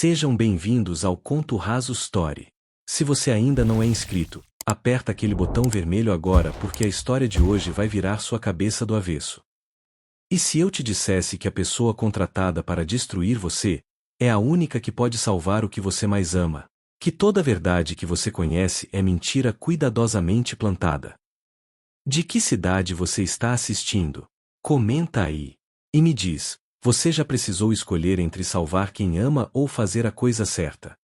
Sejam bem-vindos ao Conto Raso Story. Se você ainda não é inscrito, aperta aquele botão vermelho agora porque a história de hoje vai virar sua cabeça do avesso. E se eu te dissesse que a pessoa contratada para destruir você é a única que pode salvar o que você mais ama? Que toda a verdade que você conhece é mentira cuidadosamente plantada? De que cidade você está assistindo? Comenta aí. E me diz, você já precisou escolher entre salvar quem ama ou fazer a coisa certa?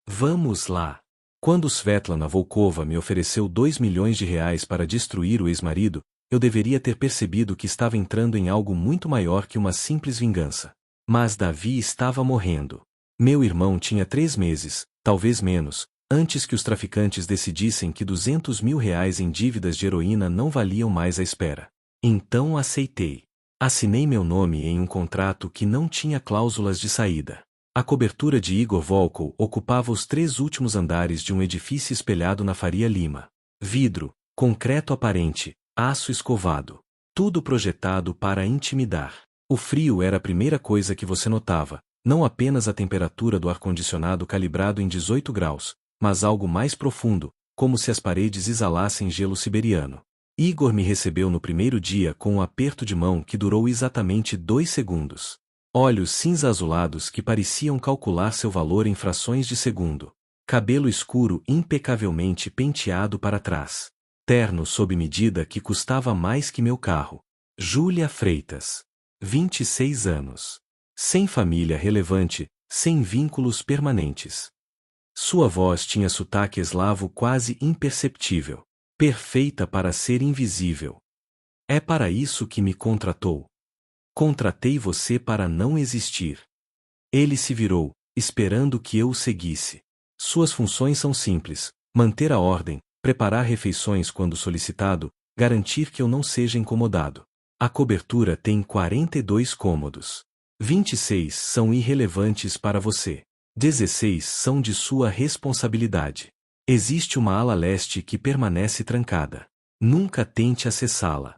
Vamos lá. Quando Svetlana Volkova me ofereceu R$ 2 milhões para destruir o ex-marido, eu deveria ter percebido que estava entrando em algo muito maior que uma simples vingança. Mas Davi estava morrendo. Meu irmão tinha 3 meses, talvez menos, antes que os traficantes decidissem que R$ 200 mil em dívidas de heroína não valiam mais a espera. Então aceitei. Assinei meu nome em um contrato que não tinha cláusulas de saída. A cobertura de Igor Volkov ocupava os 3 últimos andares de um edifício espelhado na Faria Lima. Vidro, concreto aparente, aço escovado. Tudo projetado para intimidar. O frio era a primeira coisa que você notava, não apenas a temperatura do ar-condicionado calibrado em 18 graus, mas algo mais profundo, como se as paredes exalassem gelo siberiano. Igor me recebeu no primeiro dia com um aperto de mão que durou exatamente 2 segundos. Olhos cinza-azulados que pareciam calcular seu valor em frações de segundo. Cabelo escuro impecavelmente penteado para trás. Terno sob medida que custava mais que meu carro. Júlia Freitas. 26 anos. Sem família relevante, sem vínculos permanentes. Sua voz tinha sotaque eslavo quase imperceptível. Perfeita para ser invisível. É para isso que me contratou. Contratei você para não existir. Ele se virou, esperando que eu o seguisse. Suas funções são simples: manter a ordem, preparar refeições quando solicitado, garantir que eu não seja incomodado. A cobertura tem 42 cômodos. 26 são irrelevantes para você. 16 são de sua responsabilidade. Existe uma ala leste que permanece trancada. Nunca tente acessá-la.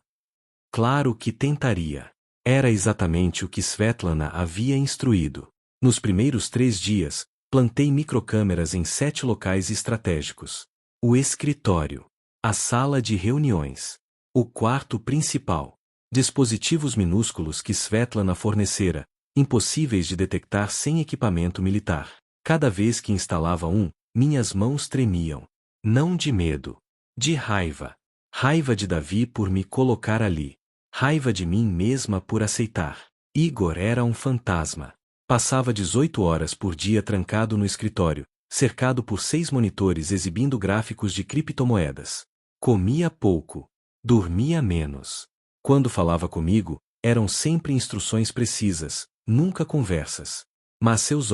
Claro que tentaria. Era exatamente o que Svetlana havia instruído. Nos primeiros 3 dias, plantei microcâmeras em 7 locais estratégicos. O escritório. A sala de reuniões. O quarto principal. Dispositivos minúsculos que Svetlana fornecera, impossíveis de detectar sem equipamento militar. Cada vez que instalava um, minhas mãos tremiam. Não de medo. De raiva. Raiva de Davi por me colocar ali. Raiva de mim mesma por aceitar. Igor era um fantasma. Passava 18 horas por dia trancado no escritório, cercado por 6 monitores exibindo gráficos de criptomoedas. Comia pouco. Dormia menos. Quando falava comigo, eram sempre instruções precisas, nunca conversas. Mas seus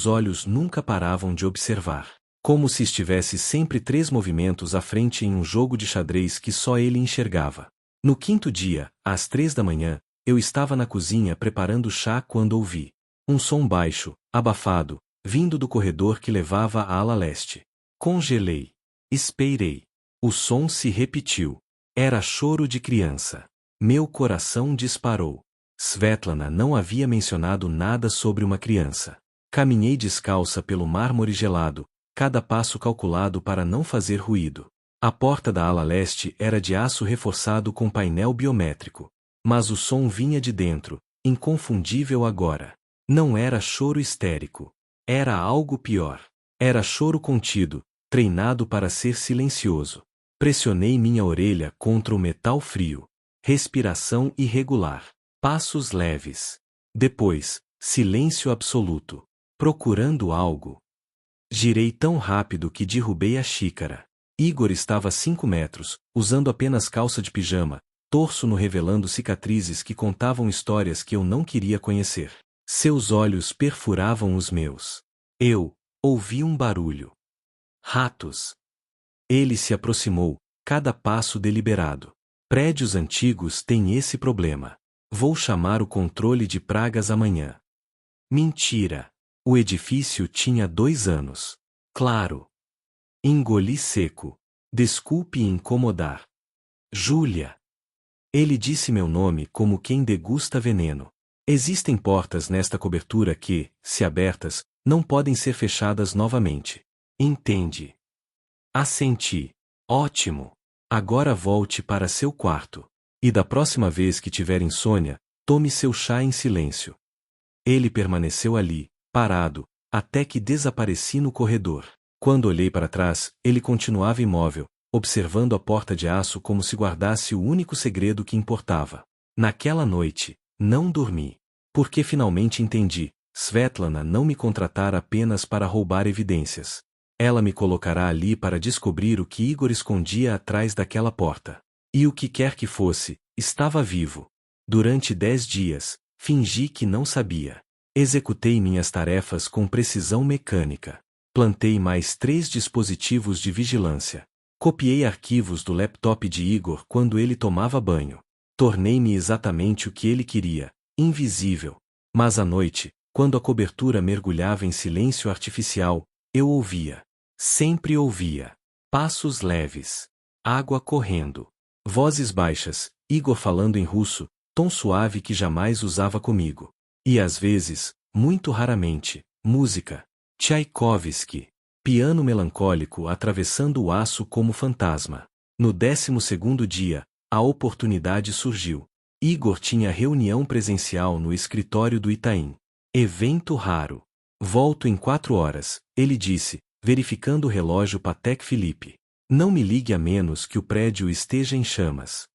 olhos nunca paravam de observar. Como se estivesse sempre 3 movimentos à frente em um jogo de xadrez que só ele enxergava. No 5º dia, às 3 da manhã, eu estava na cozinha preparando chá quando ouvi um som baixo, abafado, vindo do corredor que levava à ala leste. Congelei. Esperei. O som se repetiu. Era choro de criança. Meu coração disparou. Svetlana não havia mencionado nada sobre uma criança. Caminhei descalça pelo mármore gelado, cada passo calculado para não fazer ruído. A porta da ala leste era de aço reforçado com painel biométrico. Mas o som vinha de dentro, inconfundível agora. Não era choro histérico. Era algo pior. Era choro contido, treinado para ser silencioso. Pressionei minha orelha contra o metal frio. Respiração irregular. Passos leves. Depois, silêncio absoluto. Procurando algo. Girei tão rápido que derrubei a xícara. Igor estava a 5 metros, usando apenas calça de pijama, torso nu revelando cicatrizes que contavam histórias que eu não queria conhecer. Seus olhos perfuravam os meus. Eu ouvi um barulho. Ratos. Ele se aproximou, cada passo deliberado. Prédios antigos têm esse problema. Vou chamar o controle de pragas amanhã. Mentira. O edifício tinha 2 anos. Claro. Engoli seco. Desculpe incomodar. Júlia. Ele disse meu nome como quem degusta veneno. Existem portas nesta cobertura que, se abertas, não podem ser fechadas novamente. Entende? Assenti. Ótimo. Agora volte para seu quarto. E da próxima vez que tiver insônia, tome seu chá em silêncio. Ele permaneceu ali, parado, até que desapareci no corredor. Quando olhei para trás, ele continuava imóvel, observando a porta de aço como se guardasse o único segredo que importava. Naquela noite, não dormi. Porque finalmente entendi, Svetlana não me contratara apenas para roubar evidências. Ela me colocará ali para descobrir o que Igor escondia atrás daquela porta. E o que quer que fosse, estava vivo. Durante 10 dias, fingi que não sabia. Executei minhas tarefas com precisão mecânica. Plantei mais 3 dispositivos de vigilância. Copiei arquivos do laptop de Igor quando ele tomava banho. Tornei-me exatamente o que ele queria, invisível. Mas à noite, quando a cobertura mergulhava em silêncio artificial, eu ouvia. Sempre ouvia. Passos leves. Água correndo. Vozes baixas, Igor falando em russo, tom suave que jamais usava comigo. E às vezes, muito raramente, música. Tchaikovsky. Piano melancólico atravessando o aço como fantasma. No 12º dia, a oportunidade surgiu. Igor tinha reunião presencial no escritório do Itaim. Evento raro. Volto em 4 horas, ele disse, verificando o relógio Patek Philippe. Não me ligue a menos que o prédio esteja em chamas.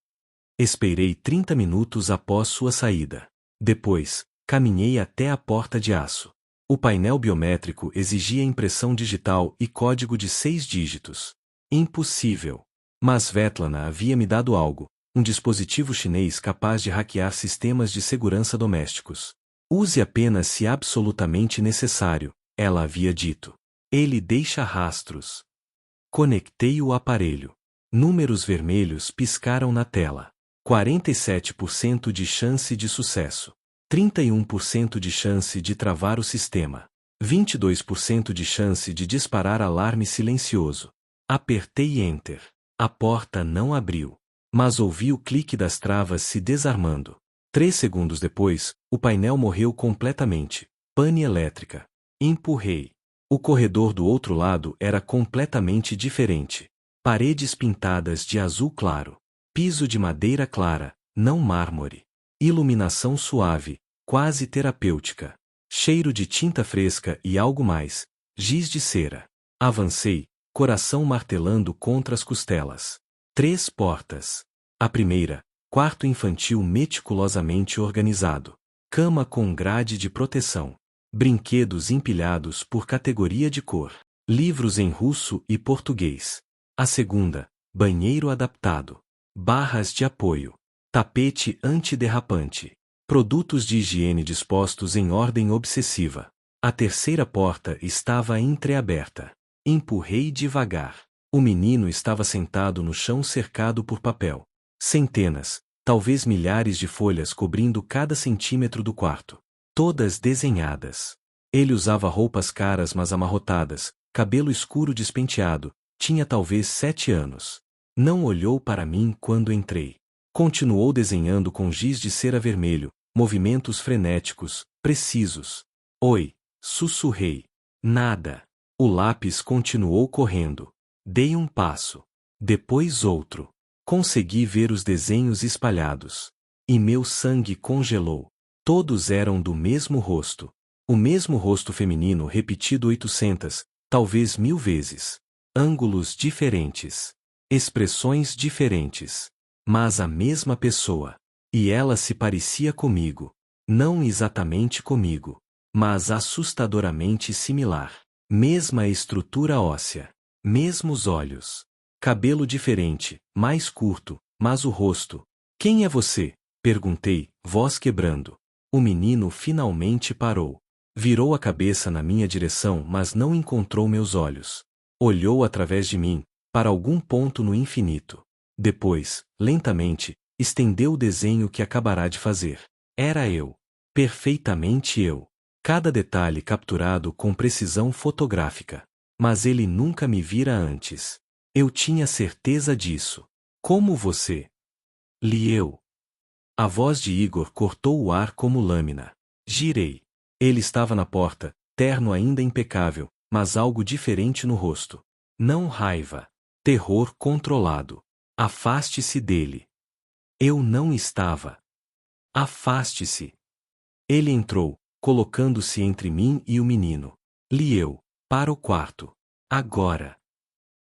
Esperei 30 minutos após sua saída. Depois, caminhei até a porta de aço. O painel biométrico exigia impressão digital e código de 6 dígitos. Impossível. Mas Svetlana havia me dado algo, um dispositivo chinês capaz de hackear sistemas de segurança domésticos. Use apenas se absolutamente necessário, ela havia dito. Ele deixa rastros. Conectei o aparelho. Números vermelhos piscaram na tela. 47% de chance de sucesso. 31% de chance de travar o sistema. 22% de chance de disparar alarme silencioso. Apertei Enter. A porta não abriu. Mas ouvi o clique das travas se desarmando. 3 segundos depois, o painel morreu completamente. Pane elétrica. Empurrei. O corredor do outro lado era completamente diferente. Paredes pintadas de azul claro. Piso de madeira clara, não mármore. Iluminação suave, quase terapêutica. Cheiro de tinta fresca e algo mais. Giz de cera. Avancei, coração martelando contra as costelas. 3 portas. A primeira, quarto infantil meticulosamente organizado. Cama com grade de proteção. Brinquedos empilhados por categoria de cor. Livros em russo e português. A segunda, banheiro adaptado. Barras de apoio. Tapete antiderrapante. Produtos de higiene dispostos em ordem obsessiva. A terceira porta estava entreaberta. Empurrei devagar. O menino estava sentado no chão cercado por papel. Centenas, talvez milhares de folhas cobrindo cada centímetro do quarto. Todas desenhadas. Ele usava roupas caras mas amarrotadas, cabelo escuro despenteado, tinha talvez 7 anos. Não olhou para mim quando entrei. Continuou desenhando com giz de cera vermelho, movimentos frenéticos, precisos. Oi, sussurrei. Nada. O lápis continuou correndo. Dei um passo. Depois outro. Consegui ver os desenhos espalhados. E meu sangue congelou. Todos eram do mesmo rosto. O mesmo rosto feminino repetido 800, talvez 1000 vezes. Ângulos diferentes. Expressões diferentes. Mas a mesma pessoa. E ela se parecia comigo. Não exatamente comigo. Mas assustadoramente similar. Mesma estrutura óssea. Mesmos olhos. Cabelo diferente, mais curto, mas o rosto. Quem é você? Perguntei, voz quebrando. O menino finalmente parou. Virou a cabeça na minha direção mas não encontrou meus olhos. Olhou através de mim, para algum ponto no infinito. Depois, lentamente, estendeu o desenho que acabará de fazer. Era eu. Perfeitamente eu. Cada detalhe capturado com precisão fotográfica. Mas ele nunca me vira antes. Eu tinha certeza disso. Como você? Li eu. A voz de Igor cortou o ar como lâmina. Girei. Ele estava na porta, terno ainda impecável, mas algo diferente no rosto. Não raiva. Terror controlado. Afaste-se dele. Eu não estava. Afaste-se. Ele entrou, colocando-se entre mim e o menino. Liel, para o quarto. Agora.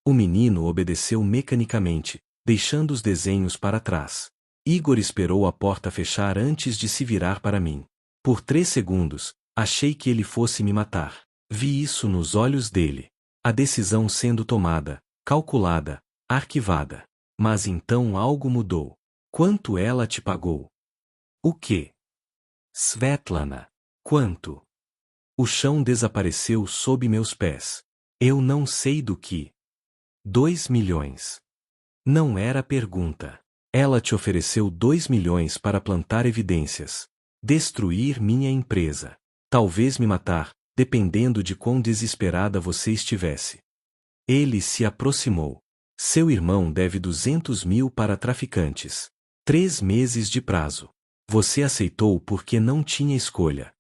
O menino obedeceu mecanicamente, deixando os desenhos para trás. Igor esperou a porta fechar antes de se virar para mim. Por 3 segundos, achei que ele fosse me matar. Vi isso nos olhos dele. A decisão sendo tomada, calculada, arquivada. Mas então algo mudou. Quanto ela te pagou? O quê? Svetlana. Quanto? O chão desapareceu sob meus pés. Eu não sei do que. 2 milhões. Não era pergunta. Ela te ofereceu 2 milhões para plantar evidências. Destruir minha empresa. Talvez me matar, dependendo de quão desesperada você estivesse. Ele se aproximou. Seu irmão deve 200 mil para traficantes. 3 meses de prazo. Você aceitou porque não tinha escolha.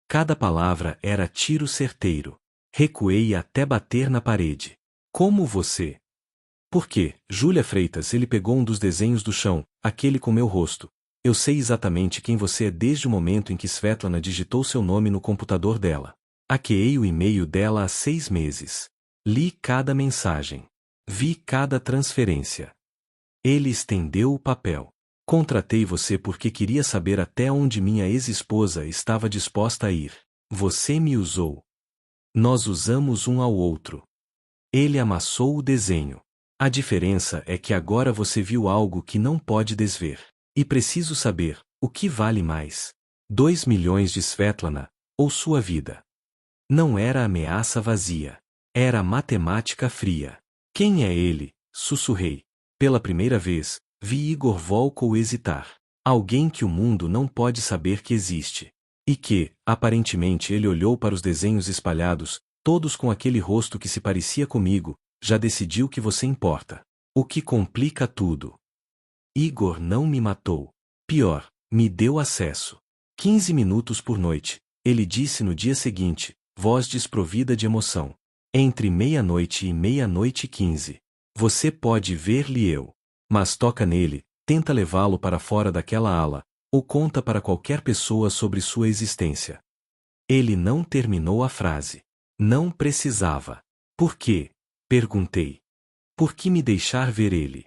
Cada palavra era tiro certeiro. Recuei até bater na parede. Como você? Por quê, Júlia Freitas? Ele pegou um dos desenhos do chão, aquele com meu rosto. Eu sei exatamente quem você é desde o momento em que Svetlana digitou seu nome no computador dela. Hackeei o e-mail dela há 6 meses. Li cada mensagem. Vi cada transferência. Ele estendeu o papel. Contratei você porque queria saber até onde minha ex-esposa estava disposta a ir. Você me usou. Nós usamos um ao outro. Ele amassou o desenho. A diferença é que agora você viu algo que não pode desver. E preciso saber, o que vale mais? 2 milhões de Svetlana, ou sua vida? Não era ameaça vazia. Era matemática fria. Quem é ele? Sussurrei. Pela primeira vez, vi Igor Volkov hesitar. Alguém que o mundo não pode saber que existe. E que, aparentemente, ele olhou para os desenhos espalhados, todos com aquele rosto que se parecia comigo, já decidiu que você importa. O que complica tudo. Igor não me matou. Pior, me deu acesso. 15 minutos por noite, ele disse no dia seguinte, voz desprovida de emoção. Entre meia-noite e meia-noite e 15. Você pode ver-lhe eu. Mas toca nele, tenta levá-lo para fora daquela ala, ou conta para qualquer pessoa sobre sua existência. Ele não terminou a frase. Não precisava. Por quê? Perguntei. Por que me deixar ver ele?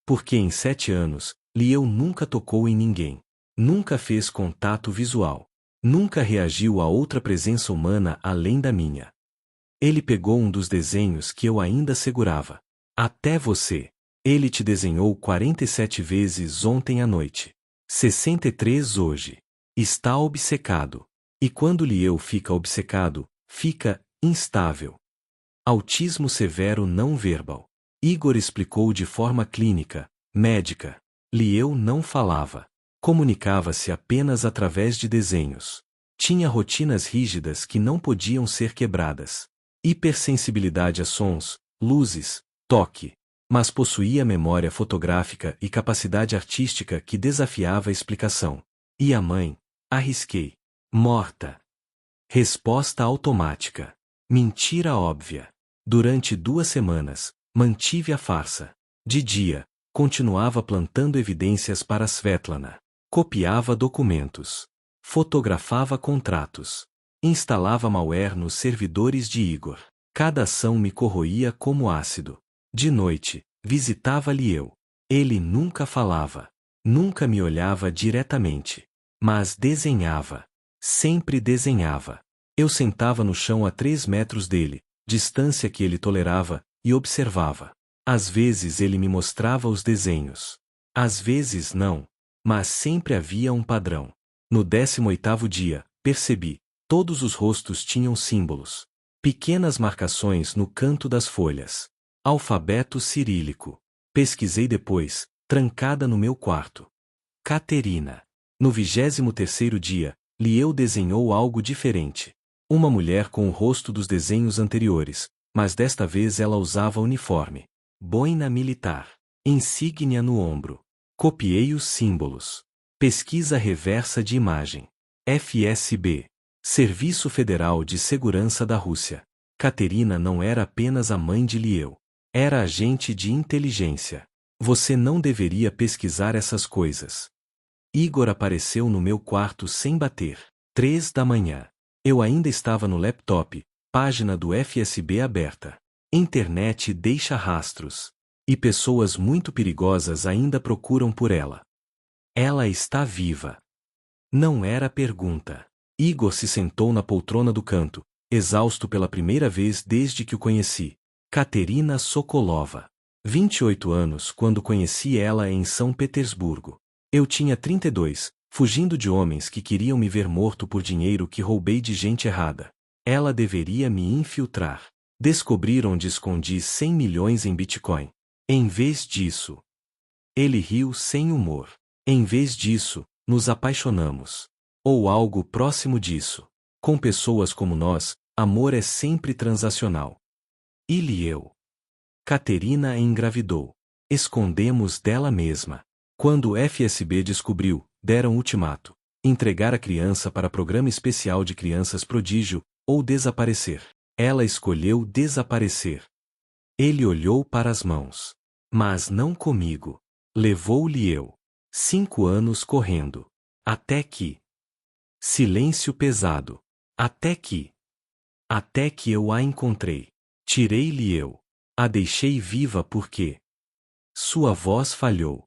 Porque em 7 anos, Liel nunca tocou em ninguém. Nunca fez contato visual. Nunca reagiu a outra presença humana além da minha. Ele pegou um dos desenhos que eu ainda segurava. Até você. Ele te desenhou 47 vezes ontem à noite. 63 hoje. Está obcecado. E quando Liel fica obcecado, fica instável. Autismo severo não verbal. Igor explicou de forma clínica, médica. Liel não falava. Comunicava-se apenas através de desenhos. Tinha rotinas rígidas que não podiam ser quebradas. Hipersensibilidade a sons, luzes, toque. Mas possuía memória fotográfica e capacidade artística que desafiava a explicação. E a mãe? Arrisquei. Morta. Resposta automática. Mentira óbvia. Durante 2 semanas, mantive a farsa. De dia, continuava plantando evidências para Svetlana. Copiava documentos. Fotografava contratos. Instalava malware nos servidores de Igor. Cada ação me corroía como ácido. De noite, visitava Liel. Ele nunca falava. Nunca me olhava diretamente. Mas desenhava. Sempre desenhava. Eu sentava no chão a 3 metros dele, distância que ele tolerava, e observava. Às vezes ele me mostrava os desenhos. Às vezes não. Mas sempre havia um padrão. No 18º dia, percebi. Todos os rostos tinham símbolos. Pequenas marcações no canto das folhas. Alfabeto cirílico. Pesquisei depois, trancada no meu quarto. Caterina. No 23º dia, Liel desenhou algo diferente. Uma mulher com o rosto dos desenhos anteriores, mas desta vez ela usava uniforme. Boina militar. Insígnia no ombro. Copiei os símbolos. Pesquisa reversa de imagem. FSB. Serviço Federal de Segurança da Rússia. Katerina não era apenas a mãe de Liel. Era agente de inteligência. Você não deveria pesquisar essas coisas. Igor apareceu no meu quarto sem bater. 3 da manhã. Eu ainda estava no laptop, página do FSB aberta. Internet deixa rastros. E pessoas muito perigosas ainda procuram por ela. Ela está viva. Não era pergunta. Igor se sentou na poltrona do canto, exausto pela primeira vez desde que o conheci. Katerina Sokolova. 28 anos quando conheci ela em São Petersburgo. Eu tinha 32, fugindo de homens que queriam me ver morto por dinheiro que roubei de gente errada. Ela deveria me infiltrar. Descobrir onde escondi 100 milhões em Bitcoin. Em vez disso. Ele riu sem humor. Em vez disso, nos apaixonamos. Ou algo próximo disso. Com pessoas como nós, amor é sempre transacional. Liel. Katerina engravidou. Escondemos dela mesma. Quando o FSB descobriu, deram ultimato. Entregar a criança para programa especial de crianças prodígio, ou desaparecer. Ela escolheu desaparecer. Ele olhou para as mãos. Mas não comigo. Levou Liel. 5 anos correndo. Até que. Silêncio pesado. Até que. Até que eu a encontrei. Tirei Liel. A deixei viva porque. Sua voz falhou.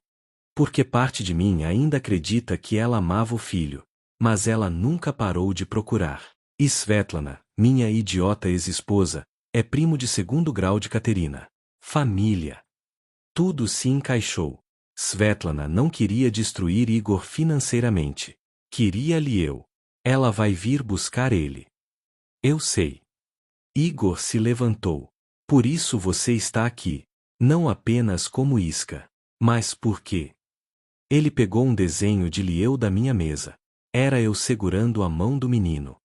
Porque parte de mim ainda acredita que ela amava o filho. Mas ela nunca parou de procurar. Svetlana, minha idiota ex-esposa, é primo de 2º grau de Katerina. Família. Tudo se encaixou. Svetlana não queria destruir Igor financeiramente. Queria Liel. Ela vai vir buscar ele. Eu sei. Igor se levantou. Por isso você está aqui. Não apenas como isca. Mas por quê? Ele pegou um desenho de Liel da minha mesa. Era eu segurando a mão do menino.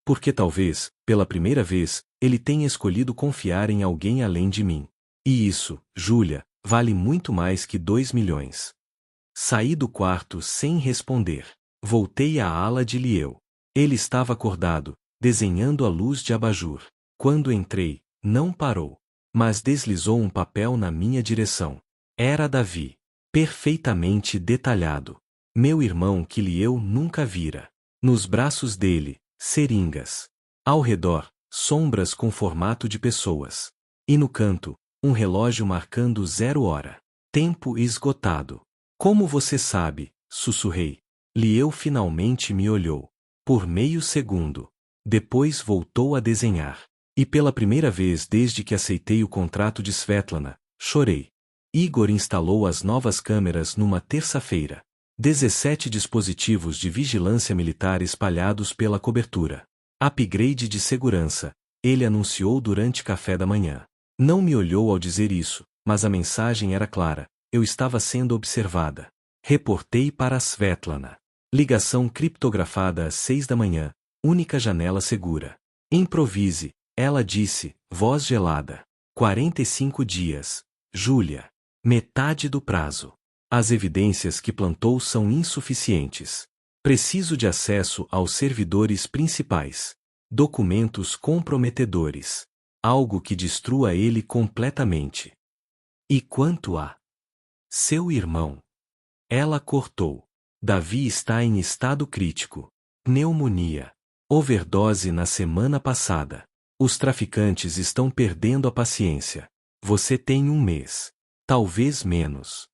Porque talvez, pela primeira vez, ele tenha escolhido confiar em alguém além de mim. E isso, Júlia, vale muito mais que 2 milhões. Saí do quarto sem responder. Voltei à ala de Liel. Ele estava acordado, desenhando a luz de abajur. Quando entrei, não parou. Mas deslizou um papel na minha direção. Era Davi. Perfeitamente detalhado. Meu irmão que Liel nunca vira. Nos braços dele, seringas. Ao redor, sombras com formato de pessoas. E no canto, um relógio marcando 0 hora. Tempo esgotado. Como você sabe? Sussurrei. Liel finalmente me olhou. Por meio segundo. Depois voltou a desenhar. E pela primeira vez desde que aceitei o contrato de Svetlana, chorei. Igor instalou as novas câmeras numa terça-feira. 17 dispositivos de vigilância militar espalhados pela cobertura. Upgrade de segurança, ele anunciou durante café da manhã. Não me olhou ao dizer isso, mas a mensagem era clara. Eu estava sendo observada. Reportei para Svetlana. Ligação criptografada às 6 da manhã, única janela segura. Improvise, ela disse, voz gelada. 45 dias. Júlia. Metade do prazo. As evidências que plantou são insuficientes. Preciso de acesso aos servidores principais. Documentos comprometedores. Algo que destrua ele completamente. E quanto a seu irmão? Ela cortou. Davi está em estado crítico. Pneumonia. Overdose na semana passada. Os traficantes estão perdendo a paciência. Você tem 1 mês. Talvez menos.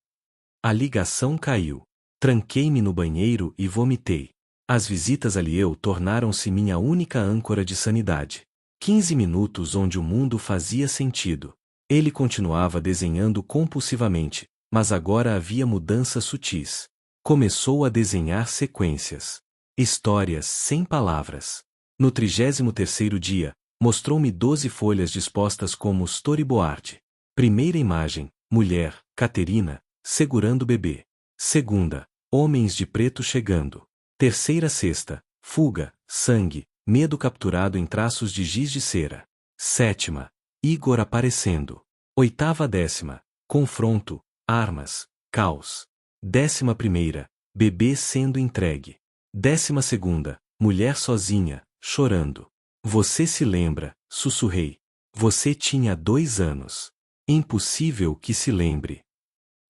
A ligação caiu. Tranquei-me no banheiro e vomitei. As visitas a Liel tornaram-se minha única âncora de sanidade. 15 minutos onde o mundo fazia sentido. Ele continuava desenhando compulsivamente, mas agora havia mudanças sutis. Começou a desenhar sequências. Histórias sem palavras. No 33º dia, mostrou-me 12 folhas dispostas como storyboard. Primeira imagem, mulher, Katerina, segurando o bebê. Segunda, homens de preto chegando. Terceira cesta, fuga, sangue, medo capturado em traços de giz de cera. Sétima, Igor aparecendo. Oitava, 10ª, confronto, armas, caos. 11ª, Bebê sendo entregue. 12ª, mulher sozinha, chorando. Você se lembra, sussurrei. Você tinha 2 anos. Impossível que se lembre.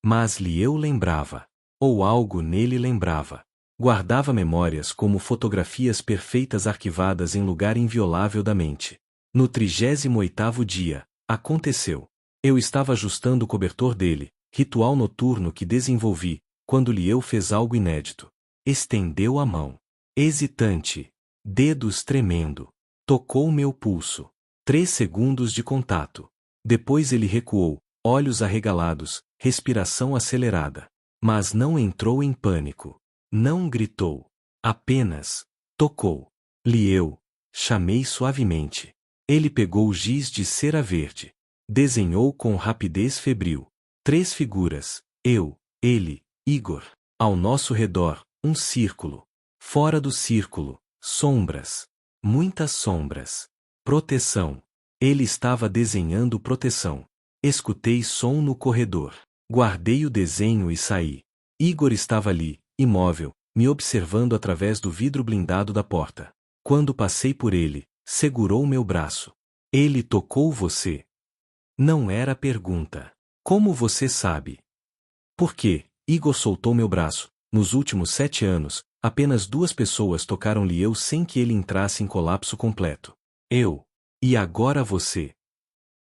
Mas Lieu lembrava. Ou algo nele lembrava. Guardava memórias como fotografias perfeitas arquivadas em lugar inviolável da mente. No 38º dia, aconteceu. Eu estava ajustando o cobertor dele, ritual noturno que desenvolvi, quando Lieu fez algo inédito. Estendeu a mão. Hesitante. Dedos tremendo. Tocou meu pulso. 3 segundos de contato. Depois ele recuou, olhos arregalados, respiração acelerada. Mas não entrou em pânico. Não gritou. Apenas tocou. Lieu. Chamei suavemente. Ele pegou o giz de cera verde. Desenhou com rapidez febril. 3 figuras. Eu, ele, Igor. Ao nosso redor, um círculo. Fora do círculo, sombras. Muitas sombras. Proteção. Ele estava desenhando proteção. Escutei som no corredor. Guardei o desenho e saí. Igor estava ali, imóvel, me observando através do vidro blindado da porta. Quando passei por ele, segurou meu braço. Ele tocou você? Não era pergunta. Como você sabe? Por quê? Igor soltou meu braço. Nos últimos 7 anos, apenas 2 pessoas tocaram Lieu sem que ele entrasse em colapso completo. Eu. E agora você.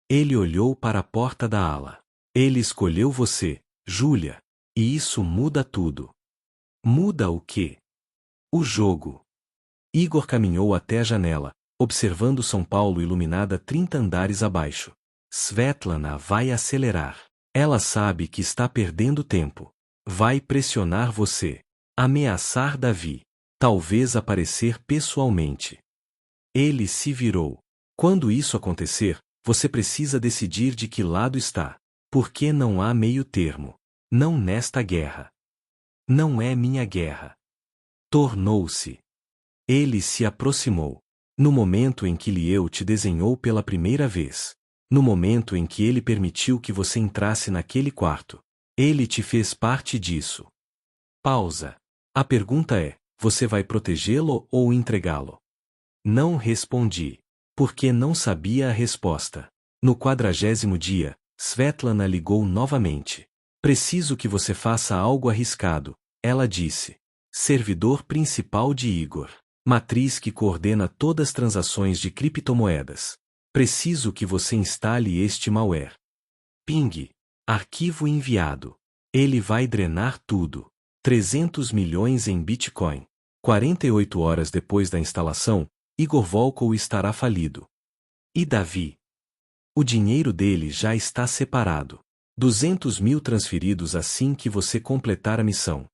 Ele olhou para a porta da ala. Ele escolheu você, Júlia. E isso muda tudo. Muda o quê? O jogo. Igor caminhou até a janela, observando São Paulo iluminada 30 andares abaixo. Svetlana vai acelerar. Ela sabe que está perdendo tempo. Vai pressionar você. Ameaçar Davi. Talvez aparecer pessoalmente. Ele se virou. Quando isso acontecer, você precisa decidir de que lado está. Porque não há meio termo. Não nesta guerra. Não é minha guerra. Tornou-se. Ele se aproximou. No momento em que Lieu te desenhou pela primeira vez. No momento em que ele permitiu que você entrasse naquele quarto. Ele te fez parte disso. Pausa. A pergunta é, você vai protegê-lo ou entregá-lo? Não respondi. Porque não sabia a resposta. No 40º dia, Svetlana ligou novamente. Preciso que você faça algo arriscado, ela disse. Servidor principal de Igor. Matriz que coordena todas as transações de criptomoedas. Preciso que você instale este malware. Ping. Arquivo enviado. Ele vai drenar tudo. 300 milhões em Bitcoin. 48 horas depois da instalação, Igor Volkov estará falido. E Davi? O dinheiro dele já está separado. 200 mil transferidos assim que você completar a missão.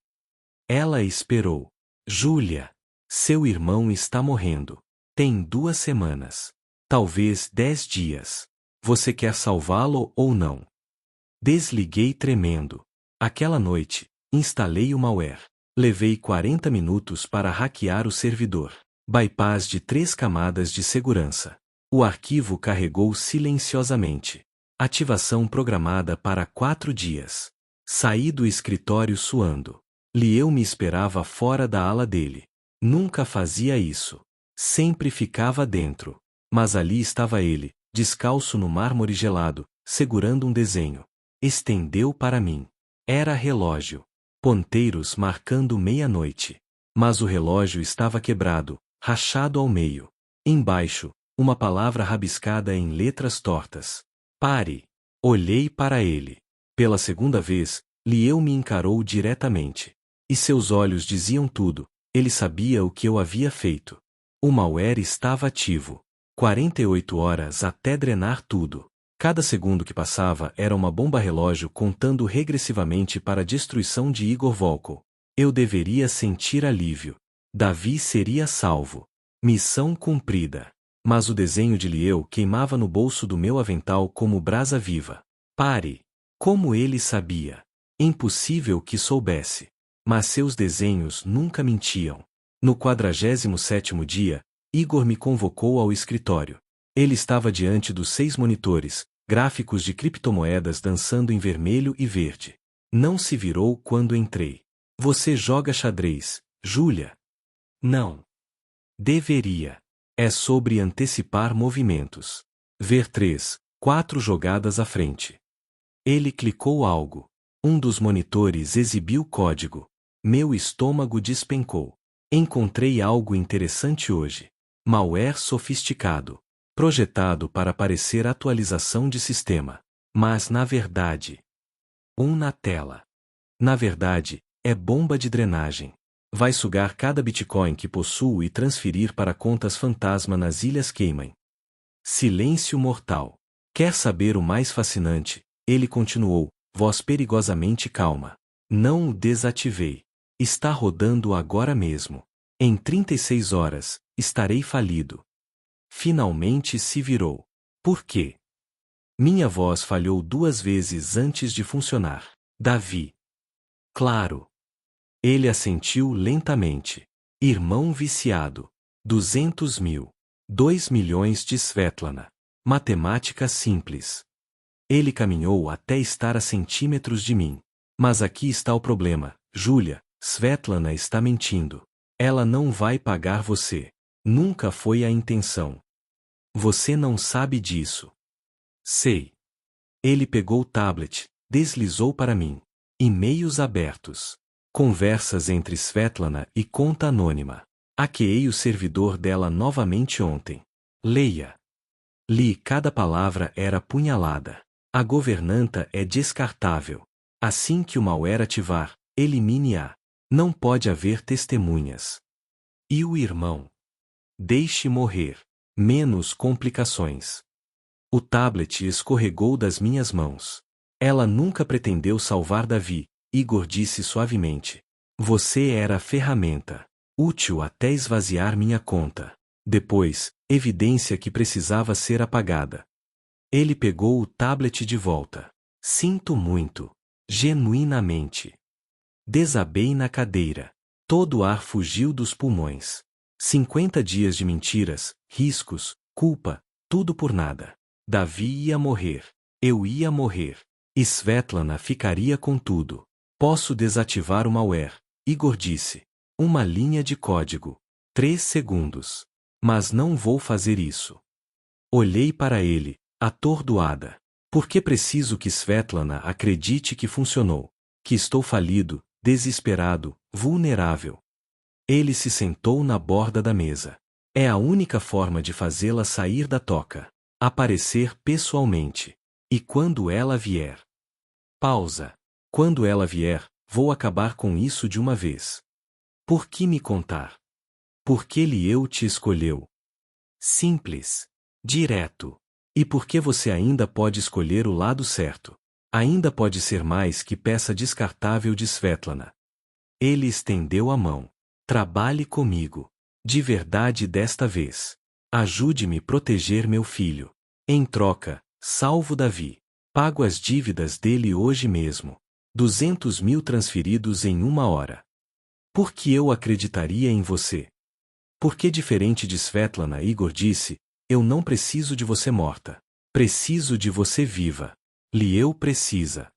Ela esperou. Júlia. Seu irmão está morrendo. Tem 2 semanas. Talvez 10 dias. Você quer salvá-lo ou não? Desliguei tremendo. Aquela noite, instalei o malware. Levei 40 minutos para hackear o servidor. Bypass de 3 camadas de segurança. O arquivo carregou silenciosamente. Ativação programada para 4 dias. Saí do escritório suando. Lieu me esperava fora da ala dele. Nunca fazia isso. Sempre ficava dentro. Mas ali estava ele, descalço no mármore gelado, segurando um desenho. Estendeu para mim. Era relógio. Ponteiros marcando meia-noite. Mas o relógio estava quebrado, rachado ao meio. Embaixo, uma palavra rabiscada em letras tortas. Pare. Olhei para ele. Pela segunda vez, Lieu me encarou diretamente. E seus olhos diziam tudo. Ele sabia o que eu havia feito. O malware estava ativo. 48 horas até drenar tudo. Cada segundo que passava era uma bomba-relógio contando regressivamente para a destruição de Igor Volkov. Eu deveria sentir alívio. Davi seria salvo. Missão cumprida. Mas o desenho de Lieu queimava no bolso do meu avental como brasa viva. Pare. Como ele sabia? Impossível que soubesse. Mas seus desenhos nunca mentiam. No 47º dia, Igor me convocou ao escritório. Ele estava diante dos 6 monitores, gráficos de criptomoedas dançando em vermelho e verde. Não se virou quando entrei. Você joga xadrez, Júlia? Não. Deveria. É sobre antecipar movimentos. Ver 3, 4 jogadas à frente. Ele clicou algo. Um dos monitores exibiu código. Meu estômago despencou. Encontrei algo interessante hoje. Malware sofisticado. Projetado para parecer atualização de sistema. Mas na verdade. Na tela. Na verdade, é bomba de drenagem. Vai sugar cada Bitcoin que possuo e transferir para contas fantasma nas Ilhas Cayman. Silêncio mortal. Quer saber o mais fascinante? Ele continuou, voz perigosamente calma. Não o desativei. Está rodando agora mesmo. Em 36 horas, estarei falido. Finalmente se virou. Por quê? Minha voz falhou 2 vezes antes de funcionar. Davi. Claro. Ele assentiu lentamente. Irmão viciado. 200 mil. 2 milhões de Svetlana. Matemática simples. Ele caminhou até estar a centímetros de mim. Mas aqui está o problema, Júlia. Svetlana está mentindo. Ela não vai pagar você. Nunca foi a intenção. Você não sabe disso. Sei. Ele pegou o tablet, deslizou para mim. E-mails abertos. Conversas entre Svetlana e conta anônima. Hackeei o servidor dela novamente ontem. Leia. Li, cada palavra era punhalada. A governanta é descartável. Assim que o malware ativar, elimine-a. Não pode haver testemunhas. E o irmão? Deixe morrer. Menos complicações. O tablet escorregou das minhas mãos. Ela nunca pretendeu salvar Davi, Igor disse suavemente. Você era a ferramenta. Útil até esvaziar minha conta. Depois, evidência que precisava ser apagada. Ele pegou o tablet de volta. Sinto muito. Genuinamente. Desabei na cadeira. Todo o ar fugiu dos pulmões. 50 dias de mentiras, riscos, culpa, tudo por nada. Davi ia morrer. Eu ia morrer. Svetlana ficaria com tudo. Posso desativar o malware, Igor disse. Uma linha de código. 3 segundos. Mas não vou fazer isso. Olhei para ele, atordoada. Por que preciso que Svetlana acredite que funcionou? Que estou falido, desesperado, vulnerável. Ele se sentou na borda da mesa. É a única forma de fazê-la sair da toca. Aparecer pessoalmente. E quando ela vier? Pausa. Quando ela vier, vou acabar com isso de uma vez. Por que me contar? Porque ele te escolheu. Simples. Direto. E porque você ainda pode escolher o lado certo. Ainda pode ser mais que peça descartável de Svetlana. Ele estendeu a mão. Trabalhe comigo. De verdade desta vez. Ajude-me a proteger meu filho. Em troca, salvo Davi. Pago as dívidas dele hoje mesmo. 200 mil transferidos em 1 hora. Por que eu acreditaria em você? Porque diferente de Svetlana, Igor disse, eu não preciso de você morta. Preciso de você viva. Liel precisa.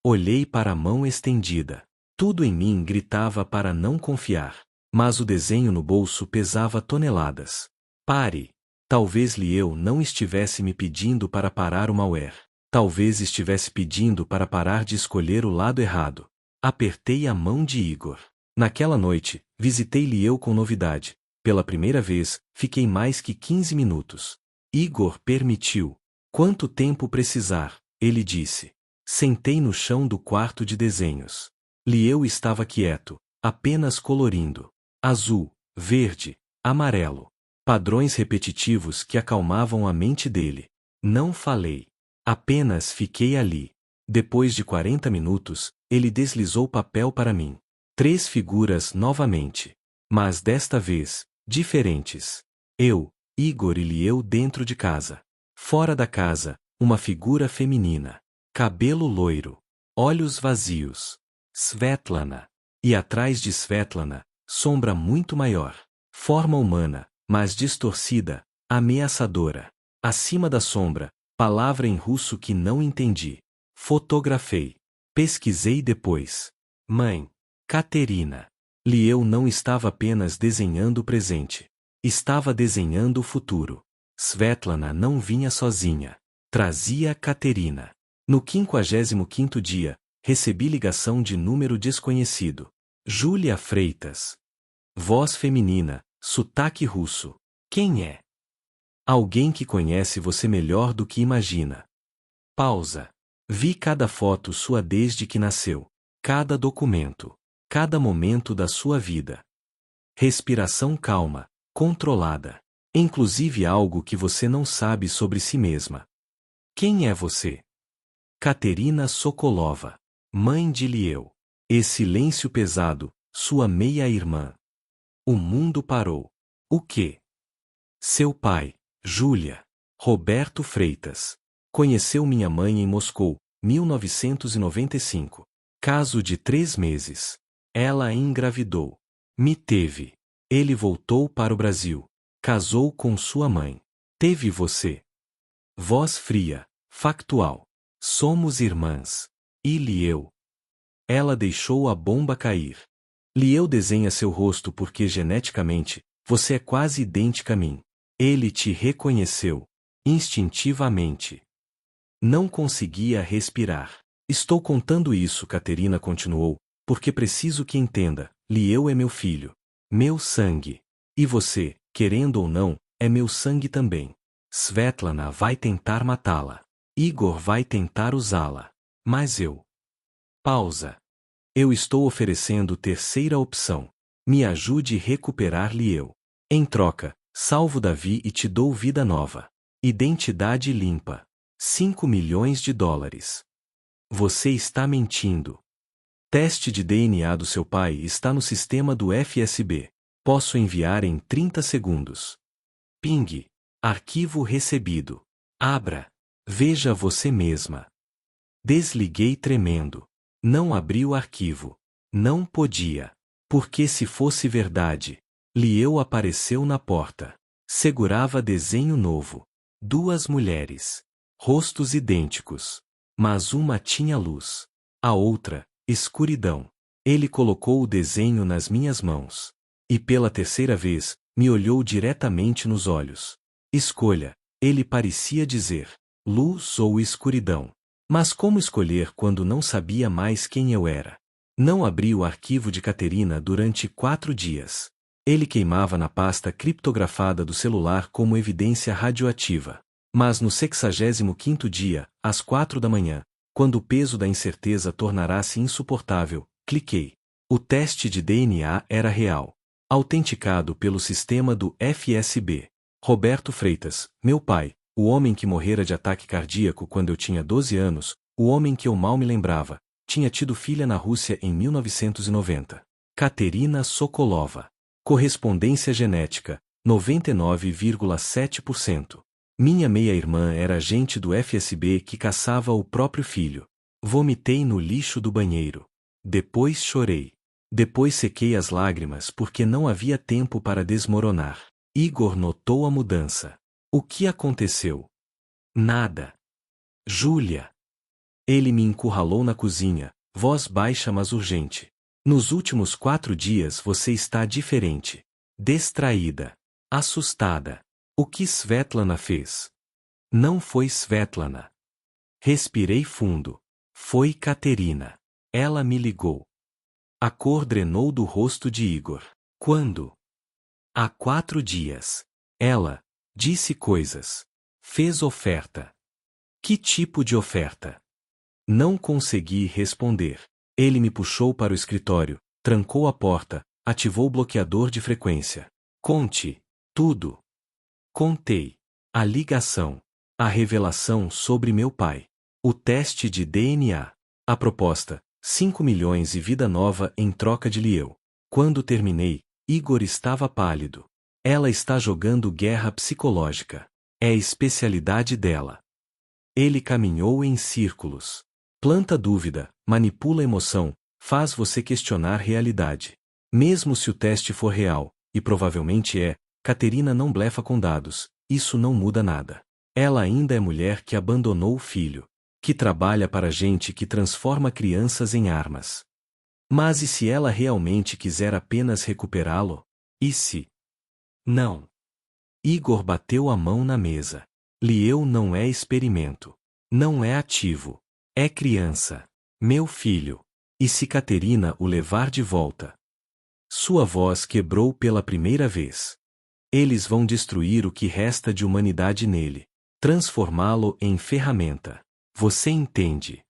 Olhei para a mão estendida. Tudo em mim gritava para não confiar. Mas o desenho no bolso pesava toneladas. Pare. Talvez Liel não estivesse me pedindo para parar o malware. Talvez estivesse pedindo para parar de escolher o lado errado. Apertei a mão de Igor. Naquela noite, visitei Liel com novidade. Pela primeira vez, fiquei mais que 15 minutos. Igor permitiu. Quanto tempo precisar, ele disse. Sentei no chão do quarto de desenhos. Liel estava quieto, apenas colorindo. Azul, verde, amarelo. Padrões repetitivos que acalmavam a mente dele. Não falei. Apenas fiquei ali. Depois de 40 minutos, ele deslizou papel para mim. 3 figuras novamente. Mas desta vez, diferentes. Eu, Igor e Liel dentro de casa. Fora da casa, uma figura feminina. Cabelo loiro. Olhos vazios. Svetlana. E atrás de Svetlana, sombra muito maior. Forma humana, mas distorcida, ameaçadora. Acima da sombra, palavra em russo que não entendi. Fotografei. Pesquisei depois. Mãe. Caterina. Lieu não estava apenas desenhando o presente. Estava desenhando o futuro. Svetlana não vinha sozinha. Trazia Caterina. No 55º dia, recebi ligação de número desconhecido. Júlia Freitas. Voz feminina, sotaque russo. Quem é? Alguém que conhece você melhor do que imagina. Pausa. Vi cada foto sua desde que nasceu. Cada documento. Cada momento da sua vida. Respiração calma, controlada. Inclusive algo que você não sabe sobre si mesma. Quem é você? Caterina Sokolova. Mãe de Lieu. E silêncio pesado, sua meia-irmã. O mundo parou. O quê? Seu pai, Júlia. Roberto Freitas. Conheceu minha mãe em Moscou, 1995. Caso de 3 meses. Ela engravidou. Me teve. Ele voltou para o Brasil. Casou com sua mãe. Teve você. Voz fria, factual. Somos irmãs. E Lieu? Ela deixou a bomba cair. Lieu desenha seu rosto porque geneticamente, você é quase idêntica a mim. Ele te reconheceu. Instintivamente. Não conseguia respirar. Estou contando isso, Caterina continuou, porque preciso que entenda, Lieu é meu filho. Meu sangue. E você, querendo ou não, é meu sangue também. Svetlana vai tentar matá-la. Igor vai tentar usá-la. Mas eu. Pausa. Eu estou oferecendo terceira opção. Me ajude a recuperar Lieu. Em troca, salvo Davi e te dou vida nova. Identidade limpa. 5 milhões de dólares. Você está mentindo. Teste de DNA do seu pai está no sistema do FSB. Posso enviar em 30 segundos. Ping. Arquivo recebido. Abra. Veja você mesma. Desliguei tremendo. Não abri o arquivo. Não podia. Porque se fosse verdade. Lieu apareceu na porta. Segurava desenho novo. 2 mulheres. Rostos idênticos. Mas uma tinha luz. A outra, escuridão. Ele colocou o desenho nas minhas mãos. E pela terceira vez, me olhou diretamente nos olhos. Escolha. Ele parecia dizer. Luz ou escuridão. Mas como escolher quando não sabia mais quem eu era? Não abri o arquivo de Caterina durante 4 dias. Ele queimava na pasta criptografada do celular como evidência radioativa. Mas no 65º dia, às 4 da manhã, quando o peso da incerteza tornara-se insuportável, cliquei. O teste de DNA era real. Autenticado pelo sistema do FSB. Roberto Freitas, meu pai, o homem que morrera de ataque cardíaco quando eu tinha 12 anos, o homem que eu mal me lembrava, tinha tido filha na Rússia em 1990. Caterina Sokolova. Correspondência genética, 99,7%. Minha meia-irmã era agente do FSB que caçava o próprio filho. Vomitei no lixo do banheiro. Depois chorei. Depois sequei as lágrimas porque não havia tempo para desmoronar. Igor notou a mudança. O que aconteceu? Nada. Júlia. Ele me encurralou na cozinha, voz baixa mas urgente. Nos últimos 4 dias você está diferente. Distraída. Assustada. O que Svetlana fez? Não foi Svetlana. Respirei fundo. Foi Caterina. Ela me ligou. A cor drenou do rosto de Igor. Quando? Há 4 dias. Ela disse coisas. Fez oferta. Que tipo de oferta? Não consegui responder. Ele me puxou para o escritório, trancou a porta, ativou o bloqueador de frequência. Conte. Tudo. Contei. A ligação. A revelação sobre meu pai. O teste de DNA. A proposta. 5 milhões e vida nova em troca de Lieu. Quando terminei, Igor estava pálido. Ela está jogando guerra psicológica. É a especialidade dela. Ele caminhou em círculos. Planta dúvida, manipula emoção, faz você questionar realidade. Mesmo se o teste for real, e provavelmente é, Caterina não blefa com dados, isso não muda nada. Ela ainda é mulher que abandonou o filho. Que trabalha para gente que transforma crianças em armas. Mas e se ela realmente quiser apenas recuperá-lo? E se? Não. Igor bateu a mão na mesa. Liel não é experimento. Não é ativo. É criança. Meu filho. E se Caterina o levar de volta? Sua voz quebrou pela primeira vez. Eles vão destruir o que resta de humanidade nele. Transformá-lo em ferramenta. Você entende?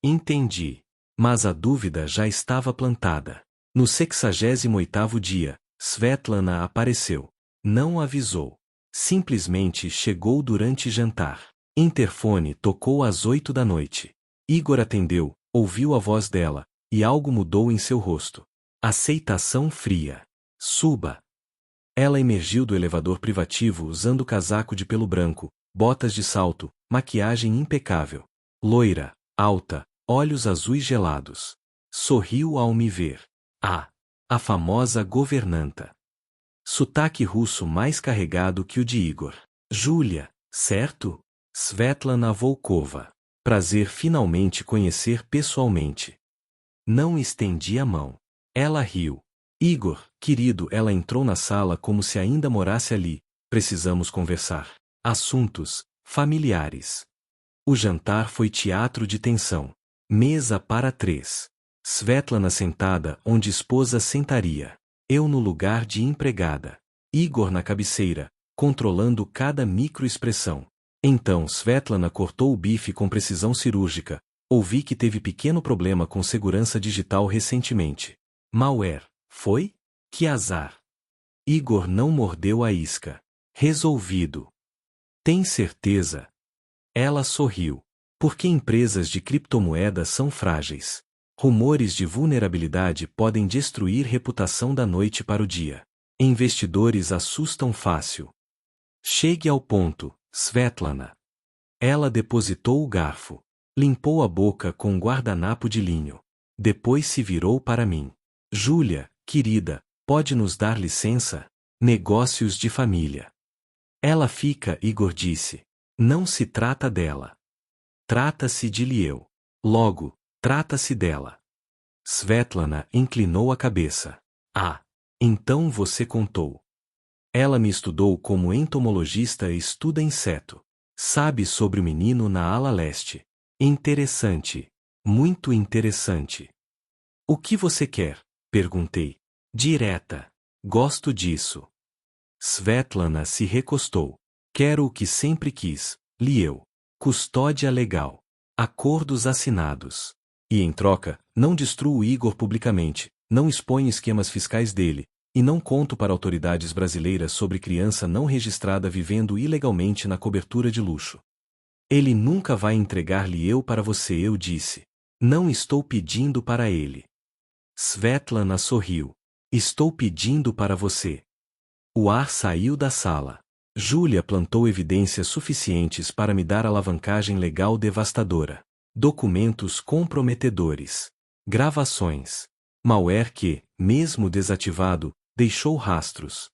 Entendi. Mas a dúvida já estava plantada. No 68º dia, Svetlana apareceu. Não avisou. Simplesmente chegou durante jantar. Interfone tocou às 8 da noite. Igor atendeu, ouviu a voz dela, e algo mudou em seu rosto. Aceitação fria. Suba. Ela emergiu do elevador privativo usando casaco de pelo branco, botas de salto, maquiagem impecável. Loira, alta, olhos azuis gelados. Sorriu ao me ver. A famosa governanta. Sotaque russo mais carregado que o de Igor. Júlia, certo? Svetlana Volkova. Prazer finalmente conhecer pessoalmente. Não estendi a mão. Ela riu. Igor, querido, ela entrou na sala como se ainda morasse ali. Precisamos conversar. Assuntos familiares. O jantar foi teatro de tensão. Mesa para 3. Svetlana sentada onde esposa sentaria. Eu no lugar de empregada. Igor na cabeceira, controlando cada microexpressão. Então Svetlana cortou o bife com precisão cirúrgica. Ouvi que teve pequeno problema com segurança digital recentemente. Malware, foi? Que azar. Igor não mordeu a isca. Resolvido. Tem certeza? Ela sorriu. Porque empresas de criptomoedas são frágeis. Rumores de vulnerabilidade podem destruir reputação da noite para o dia. Investidores assustam fácil. Chegue ao ponto, Svetlana. Ela depositou o garfo. Limpou a boca com um guardanapo de linho. Depois se virou para mim. Júlia, querida, pode nos dar licença? Negócios de família. Ela fica, Igor disse. Não se trata dela. Trata-se de Liel. Logo, trata-se dela. Svetlana inclinou a cabeça. Então você contou. Ela me estudou como entomologista e estuda inseto. Sabe sobre o menino na ala leste. Interessante. Muito interessante. O que você quer? Perguntei. Direta. Gosto disso. Svetlana se recostou. Quero o que sempre quis, Liel. Custódia legal. Acordos assinados. E em troca, não destruo o Igor publicamente, não exponho esquemas fiscais dele, e não conto para autoridades brasileiras sobre criança não registrada vivendo ilegalmente na cobertura de luxo. Ele nunca vai entregar-lhe eu para você, eu disse. Não estou pedindo para ele. Svetlana sorriu. Estou pedindo para você. O ar saiu da sala. Júlia plantou evidências suficientes para me dar alavancagem legal devastadora. Documentos comprometedores. Gravações. Malware que, mesmo desativado, deixou rastros.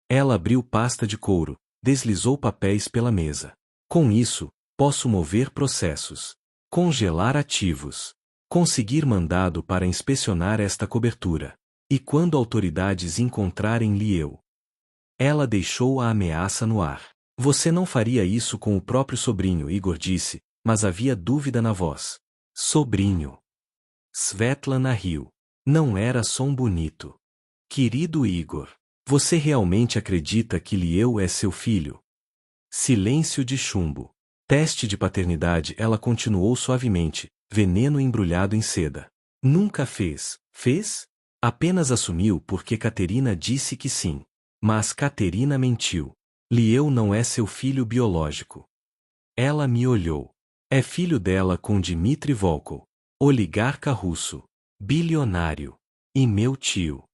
Ela abriu pasta de couro, deslizou papéis pela mesa. Com isso, posso mover processos. Congelar ativos. Conseguir mandado para inspecionar esta cobertura. E quando autoridades encontrarem Liel. Ela deixou a ameaça no ar. Você não faria isso com o próprio sobrinho, Igor disse, mas havia dúvida na voz. Sobrinho. Svetlana riu. Não era som bonito. Querido Igor, você realmente acredita que Liel é seu filho? Silêncio de chumbo. Teste de paternidade, ela continuou suavemente, veneno embrulhado em seda. Nunca fez. Fez? Apenas assumiu porque Caterina disse que sim. Mas Caterina mentiu. Liel não é seu filho biológico. Ela me olhou. É filho dela com Dmitry Volkov, oligarca russo, bilionário. E meu tio.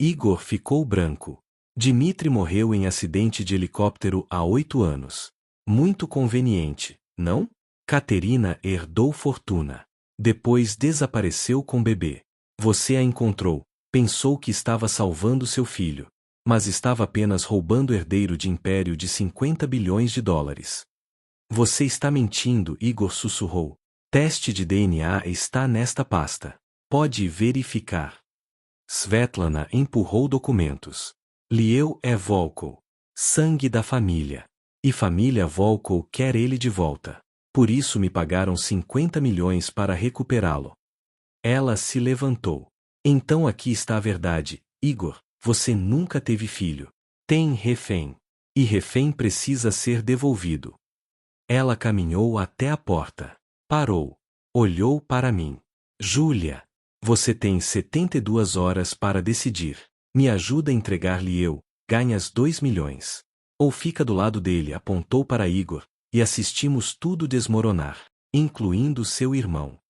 Igor ficou branco. Dmitry morreu em acidente de helicóptero há 8 anos. Muito conveniente, não? Caterina herdou fortuna. Depois desapareceu com bebê. Você a encontrou, pensou que estava salvando seu filho. Mas estava apenas roubando herdeiro de império de 50 bilhões de dólares. Você está mentindo, Igor sussurrou. Teste de DNA está nesta pasta. Pode verificar. Svetlana empurrou documentos. Lieu é Volkov. Sangue da família. E família Volkov quer ele de volta. Por isso me pagaram 50 milhões para recuperá-lo. Ela se levantou. Então aqui está a verdade, Igor, você nunca teve filho. Tem refém. E refém precisa ser devolvido. Ela caminhou até a porta. Parou. Olhou para mim. Júlia, você tem 72 horas para decidir. Me ajuda a entregar-lhe eu, ganhas 2 milhões. Ou fica do lado dele, apontou para Igor, e assistimos tudo desmoronar, incluindo seu irmão.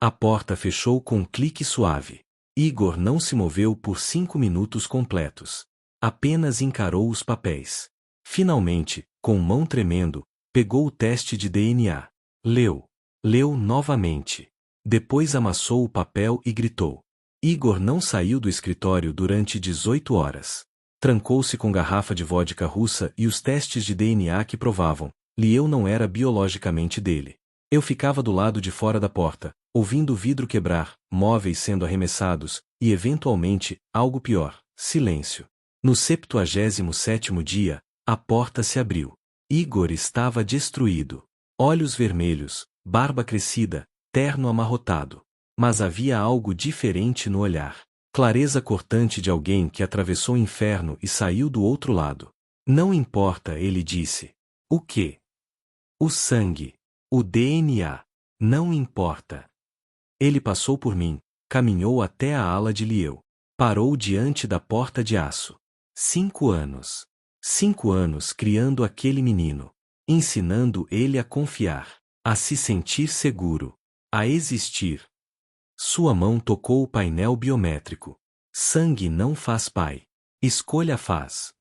A porta fechou com um clique suave. Igor não se moveu por 5 minutos completos. Apenas encarou os papéis. Finalmente, com mão tremendo, pegou o teste de DNA. Leu. Leu novamente. Depois amassou o papel e gritou. Igor não saiu do escritório durante 18 horas. Trancou-se com garrafa de vodka russa e os testes de DNA que provavam. Lieu não era biologicamente dele. Eu ficava do lado de fora da porta, ouvindo o vidro quebrar, móveis sendo arremessados, e eventualmente, algo pior, silêncio. No 77º dia, a porta se abriu. Igor estava destruído. Olhos vermelhos, barba crescida, terno amarrotado. Mas havia algo diferente no olhar. Clareza cortante de alguém que atravessou o inferno e saiu do outro lado. Não importa, ele disse. O quê? O sangue. O DNA. Não importa. Ele passou por mim, caminhou até a ala de Lieu. Parou diante da porta de aço. 5 anos. 5 anos criando aquele menino. Ensinando ele a confiar. A se sentir seguro. A existir. Sua mão tocou o painel biométrico. Sangue não faz pai. Escolha faz.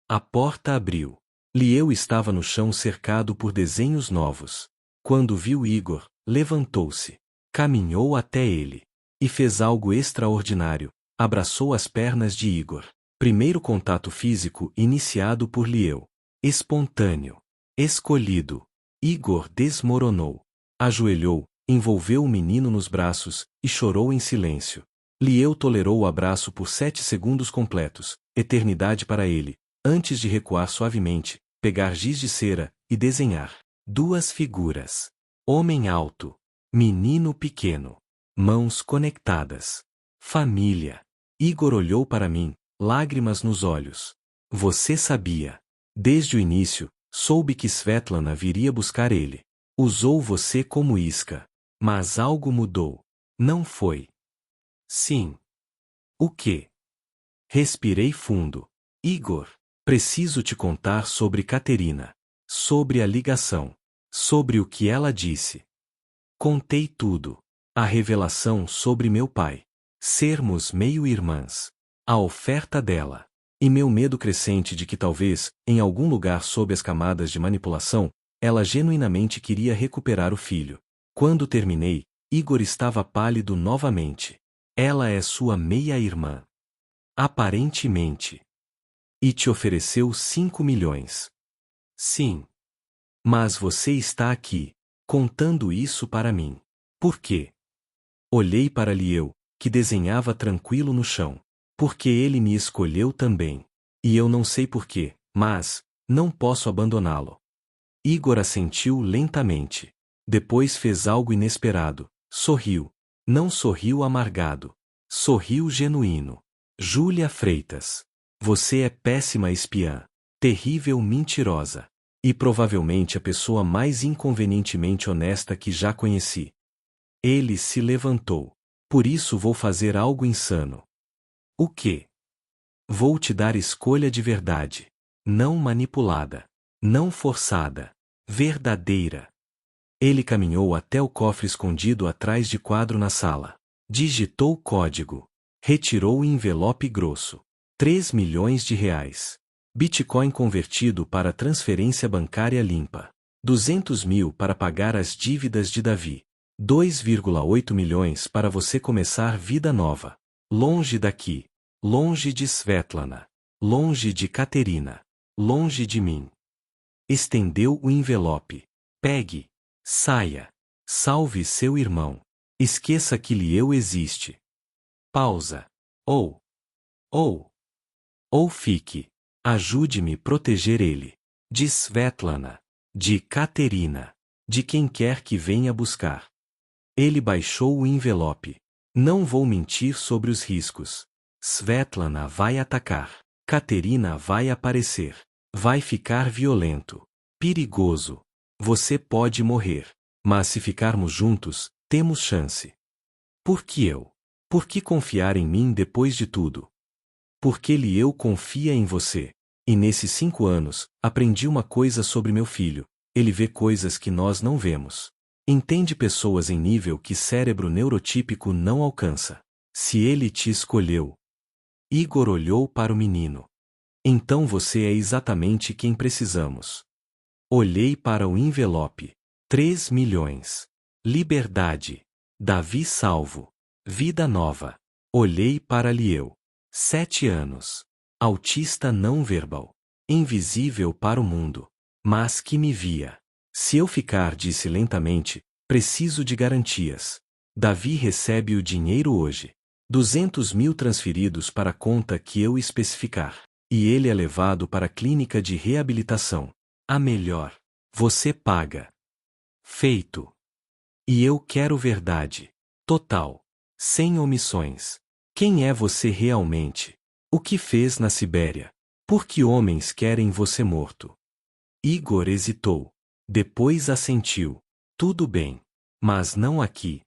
A porta abriu. Lieu estava no chão cercado por desenhos novos. Quando viu Igor, levantou-se. Caminhou até ele. E fez algo extraordinário. Abraçou as pernas de Igor. Primeiro contato físico iniciado por Lieu. Espontâneo. Escolhido. Igor desmoronou. Ajoelhou, envolveu o menino nos braços, e chorou em silêncio. Lieu tolerou o abraço por 7 segundos completos, eternidade para ele, antes de recuar suavemente, pegar giz de cera, e desenhar 2 figuras. Homem alto. Menino pequeno. Mãos conectadas. Família. Igor olhou para mim, lágrimas nos olhos. Você sabia. Desde o início, soube que Svetlana viria buscar ele. Usou você como isca. Mas algo mudou. Não foi. Sim. O quê? Respirei fundo. Igor, preciso te contar sobre Katerina. Sobre a ligação. Sobre o que ela disse. Contei tudo. A revelação sobre meu pai. Sermos meio-irmãs. A oferta dela. E meu medo crescente de que talvez, em algum lugar sob as camadas de manipulação, ela genuinamente queria recuperar o filho. Quando terminei, Igor estava pálido novamente. Ela é sua meia-irmã. Aparentemente. E te ofereceu 5 milhões. Sim. Mas você está aqui, contando isso para mim. Por quê? Olhei para Lieu, que desenhava tranquilo no chão. Porque ele me escolheu também. E eu não sei porquê, mas não posso abandoná-lo. Igor assentiu lentamente. Depois fez algo inesperado. Sorriu. Não sorriu amargado. Sorriu genuíno. Júlia Freitas. Você é péssima espiã. Terrível mentirosa. E provavelmente a pessoa mais inconvenientemente honesta que já conheci. Ele se levantou. Por isso vou fazer algo insano. O quê? Vou te dar escolha de verdade. Não manipulada. Não forçada. Verdadeira. Ele caminhou até o cofre escondido atrás de quadro na sala. Digitou o código. Retirou o envelope grosso. 3 milhões de reais. Bitcoin convertido para transferência bancária limpa. 200 mil para pagar as dívidas de Davi. 2,8 milhões para você começar vida nova. Longe daqui. Longe de Svetlana. Longe de Katerina. Longe de mim. Estendeu o envelope. Pegue. Saia. Salve seu irmão. Esqueça que Lieu existe. Pausa. Ou fique. Ajude-me proteger ele. De Svetlana. De Katerina. De quem quer que venha buscar. Ele baixou o envelope. Não vou mentir sobre os riscos. Svetlana vai atacar. Katerina vai aparecer. Vai ficar violento. Perigoso. Você pode morrer. Mas se ficarmos juntos, temos chance. Por que eu? Por que confiar em mim depois de tudo? Porque Lieu confia em você. E nesses 5 anos, aprendi uma coisa sobre meu filho. Ele vê coisas que nós não vemos. Entende pessoas em nível que cérebro neurotípico não alcança. Se ele te escolheu. Igor olhou para o menino. Então você é exatamente quem precisamos. Olhei para o envelope. 3 milhões. Liberdade. Davi salvo. Vida nova. Olhei para Lieu. 7 anos. Autista não verbal. Invisível para o mundo. Mas que me via. Se eu ficar, disse lentamente, preciso de garantias. Davi recebe o dinheiro hoje. 200 mil transferidos para a conta que eu especificar. E ele é levado para a clínica de reabilitação. A melhor. Você paga. Feito. E eu quero verdade. Total. Sem omissões. Quem é você realmente? O que fez na Sibéria? Por que homens querem você morto? Igor hesitou. Depois assentiu. Tudo bem. Mas não aqui.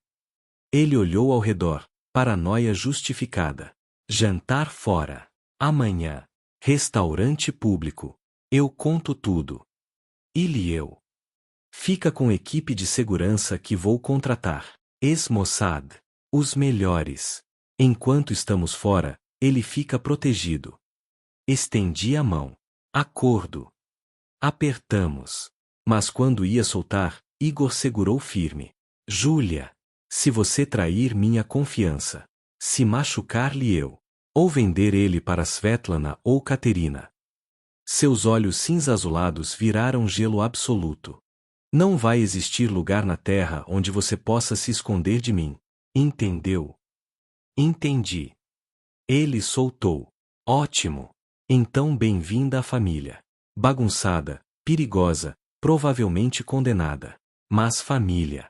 Ele olhou ao redor. Paranoia justificada. Jantar fora. Amanhã. Restaurante público. Eu conto tudo. E Lieu? Fica com equipe de segurança que vou contratar. Ex-Mossad. Os melhores. Enquanto estamos fora, ele fica protegido. Estendi a mão. Acordo. Apertamos. Mas quando ia soltar, Igor segurou firme. Júlia. Se você trair minha confiança. Se machucar Lieu. Ou vender ele para Svetlana ou Katerina. Seus olhos cinza-azulados viraram gelo absoluto. Não vai existir lugar na terra onde você possa se esconder de mim. Entendeu? Entendi. Ele soltou. Ótimo. Então bem-vinda à família. Bagunçada, perigosa, provavelmente condenada. Mas família.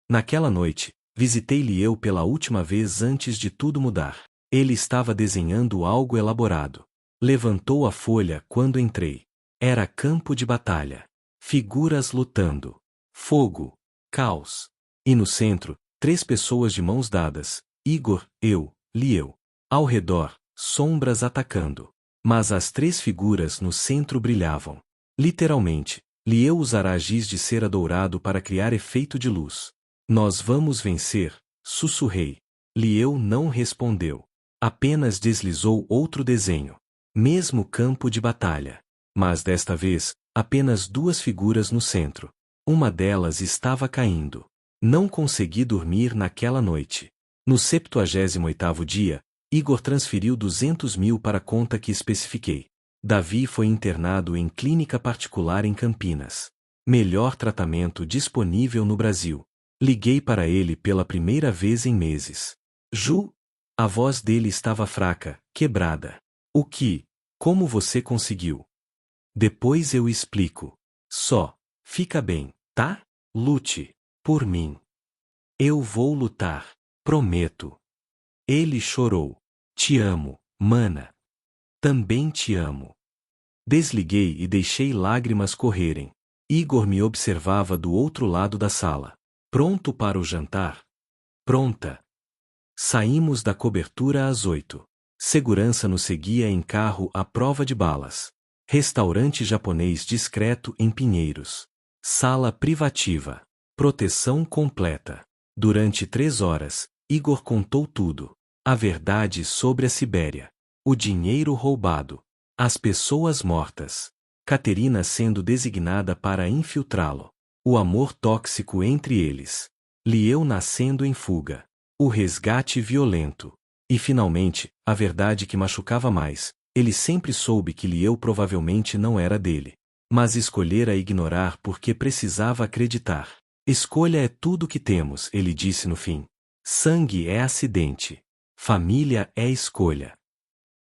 Naquela noite, visitei Lieu pela última vez antes de tudo mudar. Ele estava desenhando algo elaborado. Levantou a folha quando entrei. Era campo de batalha. Figuras lutando. Fogo. Caos. E no centro, 3 pessoas de mãos dadas. Igor, eu, Lieu. Ao redor, sombras atacando. Mas as 3 figuras no centro brilhavam. Literalmente, Lieu usará giz de cera dourado para criar efeito de luz. Nós vamos vencer, sussurrei. Lieu não respondeu. Apenas deslizou outro desenho. Mesmo campo de batalha. Mas desta vez, apenas 2 figuras no centro. Uma delas estava caindo. Não consegui dormir naquela noite. No 78º dia, Igor transferiu 200 mil para a conta que especifiquei. Davi foi internado em clínica particular em Campinas. Melhor tratamento disponível no Brasil. Liguei para ele pela primeira vez em meses. Ju? A voz dele estava fraca, quebrada. O que? Como você conseguiu? Depois eu explico. Só. Fica bem, tá? Lute. Por mim. Eu vou lutar. Prometo. Ele chorou. Te amo, mana. Também te amo. Desliguei e deixei lágrimas correrem. Igor me observava do outro lado da sala. Pronto para o jantar? Pronta. Saímos da cobertura às 8. Segurança nos seguia em carro à prova de balas. Restaurante japonês discreto em Pinheiros. Sala privativa. Proteção completa. Durante 3 horas, Igor contou tudo. A verdade sobre a Sibéria. O dinheiro roubado. As pessoas mortas. Katerina sendo designada para infiltrá-lo. O amor tóxico entre eles. Lieu nascendo em fuga. O resgate violento. E finalmente, a verdade que machucava mais. Ele sempre soube que Lieu provavelmente não era dele. Mas escolhera ignorar porque precisava acreditar. Escolha é tudo que temos, ele disse no fim. Sangue é acidente. Família é escolha.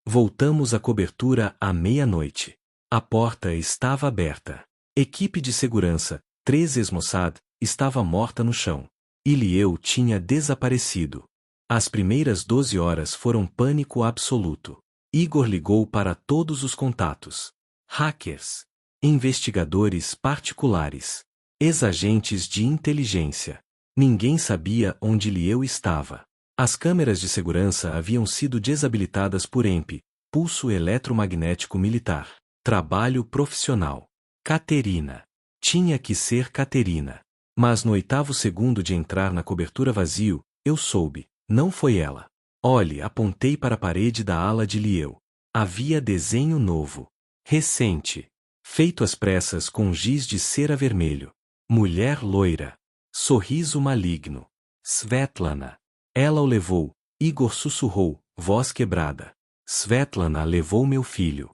Voltamos à cobertura à meia-noite. A porta estava aberta. Equipe de segurança, 3 ex-Mossad, estava morta no chão. Ilieu tinha desaparecido. As primeiras 12 horas foram pânico absoluto. Igor ligou para todos os contatos. Hackers, investigadores particulares, ex-agentes de inteligência. Ninguém sabia onde Ilieu estava. As câmeras de segurança haviam sido desabilitadas por EMP, pulso eletromagnético militar. Trabalho profissional. Caterina. Tinha que ser Caterina. Mas no 8º segundo de entrar na cobertura vazio, eu soube. Não foi ela. Olhe, apontei para a parede da ala de Ilieu. Havia desenho novo. Recente. Feito às pressas com giz de cera vermelho. Mulher loira. Sorriso maligno. Svetlana. Ela o levou. Igor sussurrou, voz quebrada. Svetlana levou meu filho.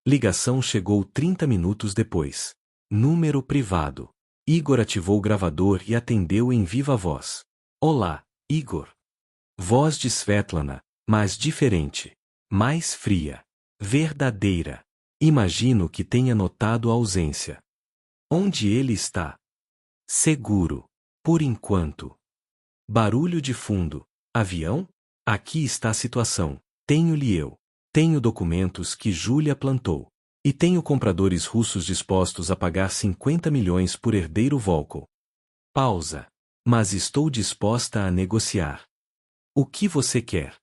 Ligação chegou 30 minutos depois. Número privado. Igor ativou o gravador e atendeu em viva voz. Olá, Igor. Voz de Svetlana, mas diferente. Mais fria. Verdadeira. Imagino que tenha notado a ausência. Onde ele está? Seguro. Por enquanto. Barulho de fundo. Avião? Aqui está a situação. Tenho Ilieu. Tenho documentos que Júlia plantou. E tenho compradores russos dispostos a pagar 50 milhões por herdeiro Volkov. Pausa. Mas estou disposta a negociar. O que você quer?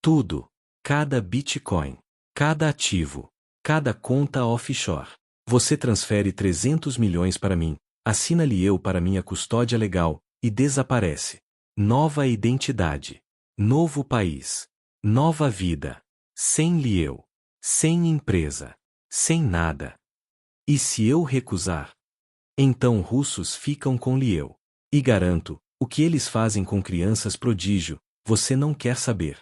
Tudo. Cada Bitcoin. Cada ativo. Cada conta offshore. Você transfere 300 milhões para mim, assina Ilieu para minha custódia legal, e desaparece. Nova identidade. Novo país. Nova vida. Sem Ilieu. Sem empresa. Sem nada. E se eu recusar? Então russos ficam com Ilieu. E garanto, o que eles fazem com crianças prodígio, você não quer saber.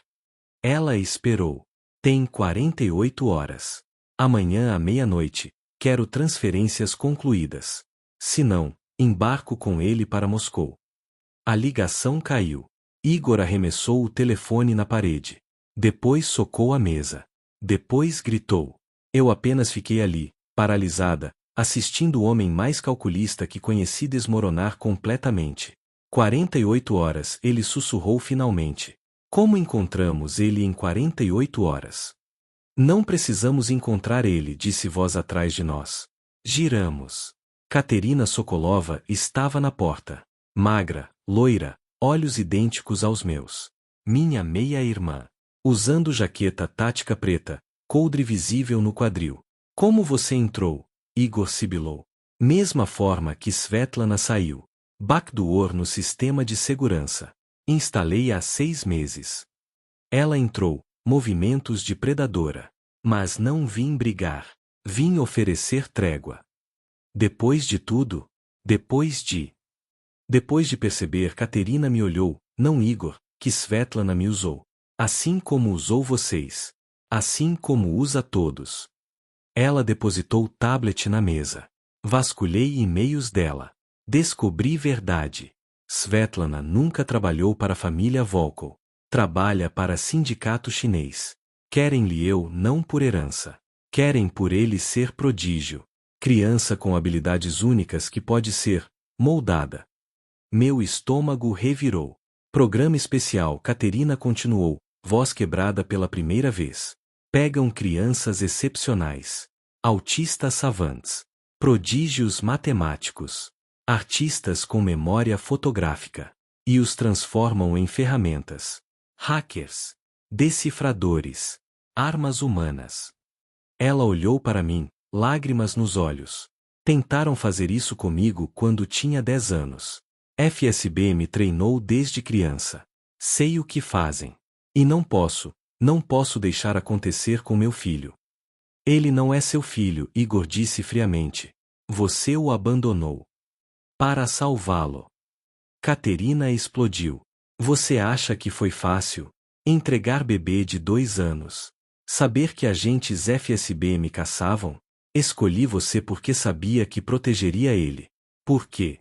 Ela esperou. Tem 48 horas. Amanhã à meia-noite, quero transferências concluídas. Se não, embarco com ele para Moscou. A ligação caiu. Igor arremessou o telefone na parede. Depois socou a mesa. Depois gritou. Eu apenas fiquei ali, paralisada, assistindo o homem mais calculista que conheci desmoronar completamente. 48 horas, ele sussurrou finalmente. Como encontramos ele em 48 horas? Não precisamos encontrar ele, disse voz atrás de nós. Giramos. Caterina Sokolova estava na porta. Magra, loira, olhos idênticos aos meus. Minha meia-irmã. Usando jaqueta tática preta, coldre visível no quadril. Como você entrou? Igor sibilou. Mesma forma que Svetlana saiu. Backdoor no sistema de segurança. Instalei há 6 meses. Ela entrou, movimentos de predadora. Mas não vim brigar. Vim oferecer trégua. Depois de tudo, depois de perceber, Caterina me olhou, não Igor, que Svetlana me usou. Assim como usou vocês. Assim como usa todos. Ela depositou o tablet na mesa. Vasculhei e-mails dela. Descobri verdade. Svetlana nunca trabalhou para a família Volkov. Trabalha para sindicato chinês. Querem Ilieu não por herança. Querem por ele ser prodígio. Criança com habilidades únicas que pode ser moldada. Meu estômago revirou. Programa especial. Caterina continuou, voz quebrada pela primeira vez. Pegam crianças excepcionais. Autistas savantes. Prodígios matemáticos. Artistas com memória fotográfica. E os transformam em ferramentas. Hackers. Decifradores. Armas humanas. Ela olhou para mim, lágrimas nos olhos. Tentaram fazer isso comigo quando tinha 10 anos. FSB me treinou desde criança. Sei o que fazem. E não posso deixar acontecer com meu filho. Ele não é seu filho, Igor disse friamente. Você o abandonou. Para salvá-lo. Caterina explodiu. Você acha que foi fácil? Entregar bebê de 2 anos. Saber que agentes FSB me caçavam? Escolhi você porque sabia que protegeria ele. Por quê?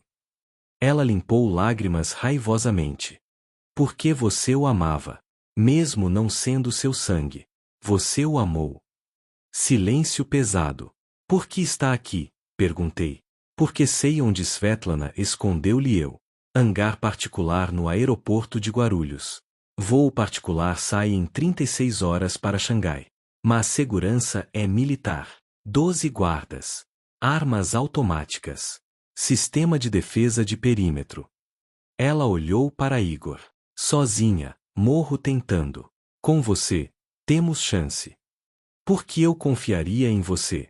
Ela limpou lágrimas raivosamente. Porque você o amava. Mesmo não sendo seu sangue. Você o amou. Silêncio pesado. Por que está aqui? Perguntei. Porque sei onde Svetlana escondeu-lhe eu. Hangar particular no aeroporto de Guarulhos. Voo particular sai em 36 horas para Xangai. Mas segurança é militar. 12 guardas. Armas automáticas. Sistema de defesa de perímetro. Ela olhou para Igor. Sozinha, morro tentando. Com você, temos chance. Por que eu confiaria em você?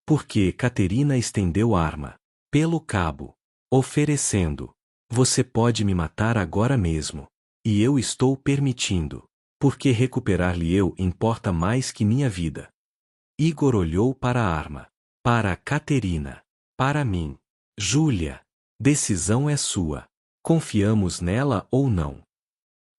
Porque Caterina estendeu a arma. Pelo cabo. Oferecendo. Você pode me matar agora mesmo. E eu estou permitindo. Porque recuperar-lhe eu importa mais que minha vida. Igor olhou para a arma. Para Caterina. Para mim. Júlia. Decisão é sua. Confiamos nela ou não?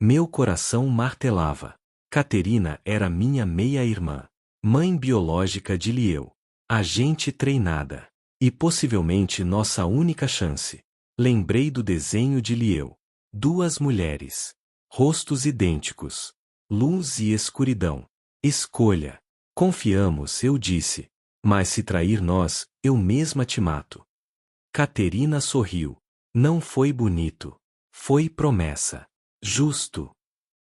Meu coração martelava. Caterina era minha meia-irmã. Mãe biológica de Liel. Agente treinada. E possivelmente nossa única chance. Lembrei do desenho de Liel. Duas mulheres. Rostos idênticos. Luz e escuridão. Escolha. Confiamos, eu disse. Mas se trair nós, eu mesma te mato. Caterina sorriu. Não foi bonito. Foi promessa. Justo.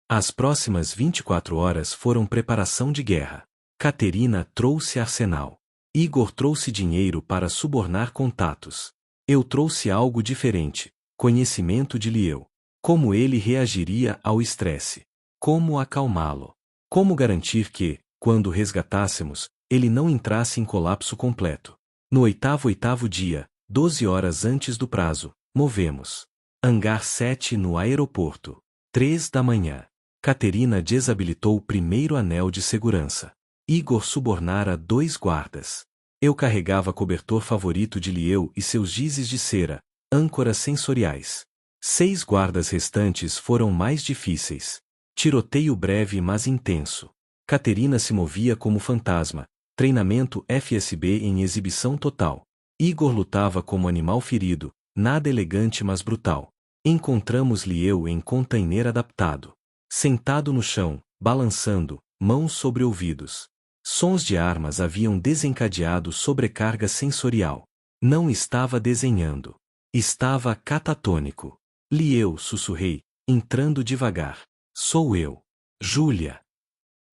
As próximas 24 horas foram preparação de guerra. Caterina trouxe arsenal. Igor trouxe dinheiro para subornar contatos. Eu trouxe algo diferente, conhecimento de Liel. Como ele reagiria ao estresse. Como acalmá-lo. Como garantir que, quando resgatássemos, ele não entrasse em colapso completo. No oitavo dia, 12 horas antes do prazo, movemos. Hangar 7 no aeroporto. 3 da manhã. Caterina desabilitou o primeiro anel de segurança. Igor subornara 2 guardas. Eu carregava cobertor favorito de Liel e seus gizes de cera, âncoras sensoriais. 6 guardas restantes foram mais difíceis. Tiroteio breve mas intenso. Caterina se movia como fantasma. Treinamento FSB em exibição total. Igor lutava como animal ferido, nada elegante mas brutal. Encontramos Liel em container adaptado. Sentado no chão, balançando, mãos sobre ouvidos. Sons de armas haviam desencadeado sobrecarga sensorial. Não estava desenhando. Estava catatônico. Liel, sussurrei, entrando devagar. Sou eu. Júlia.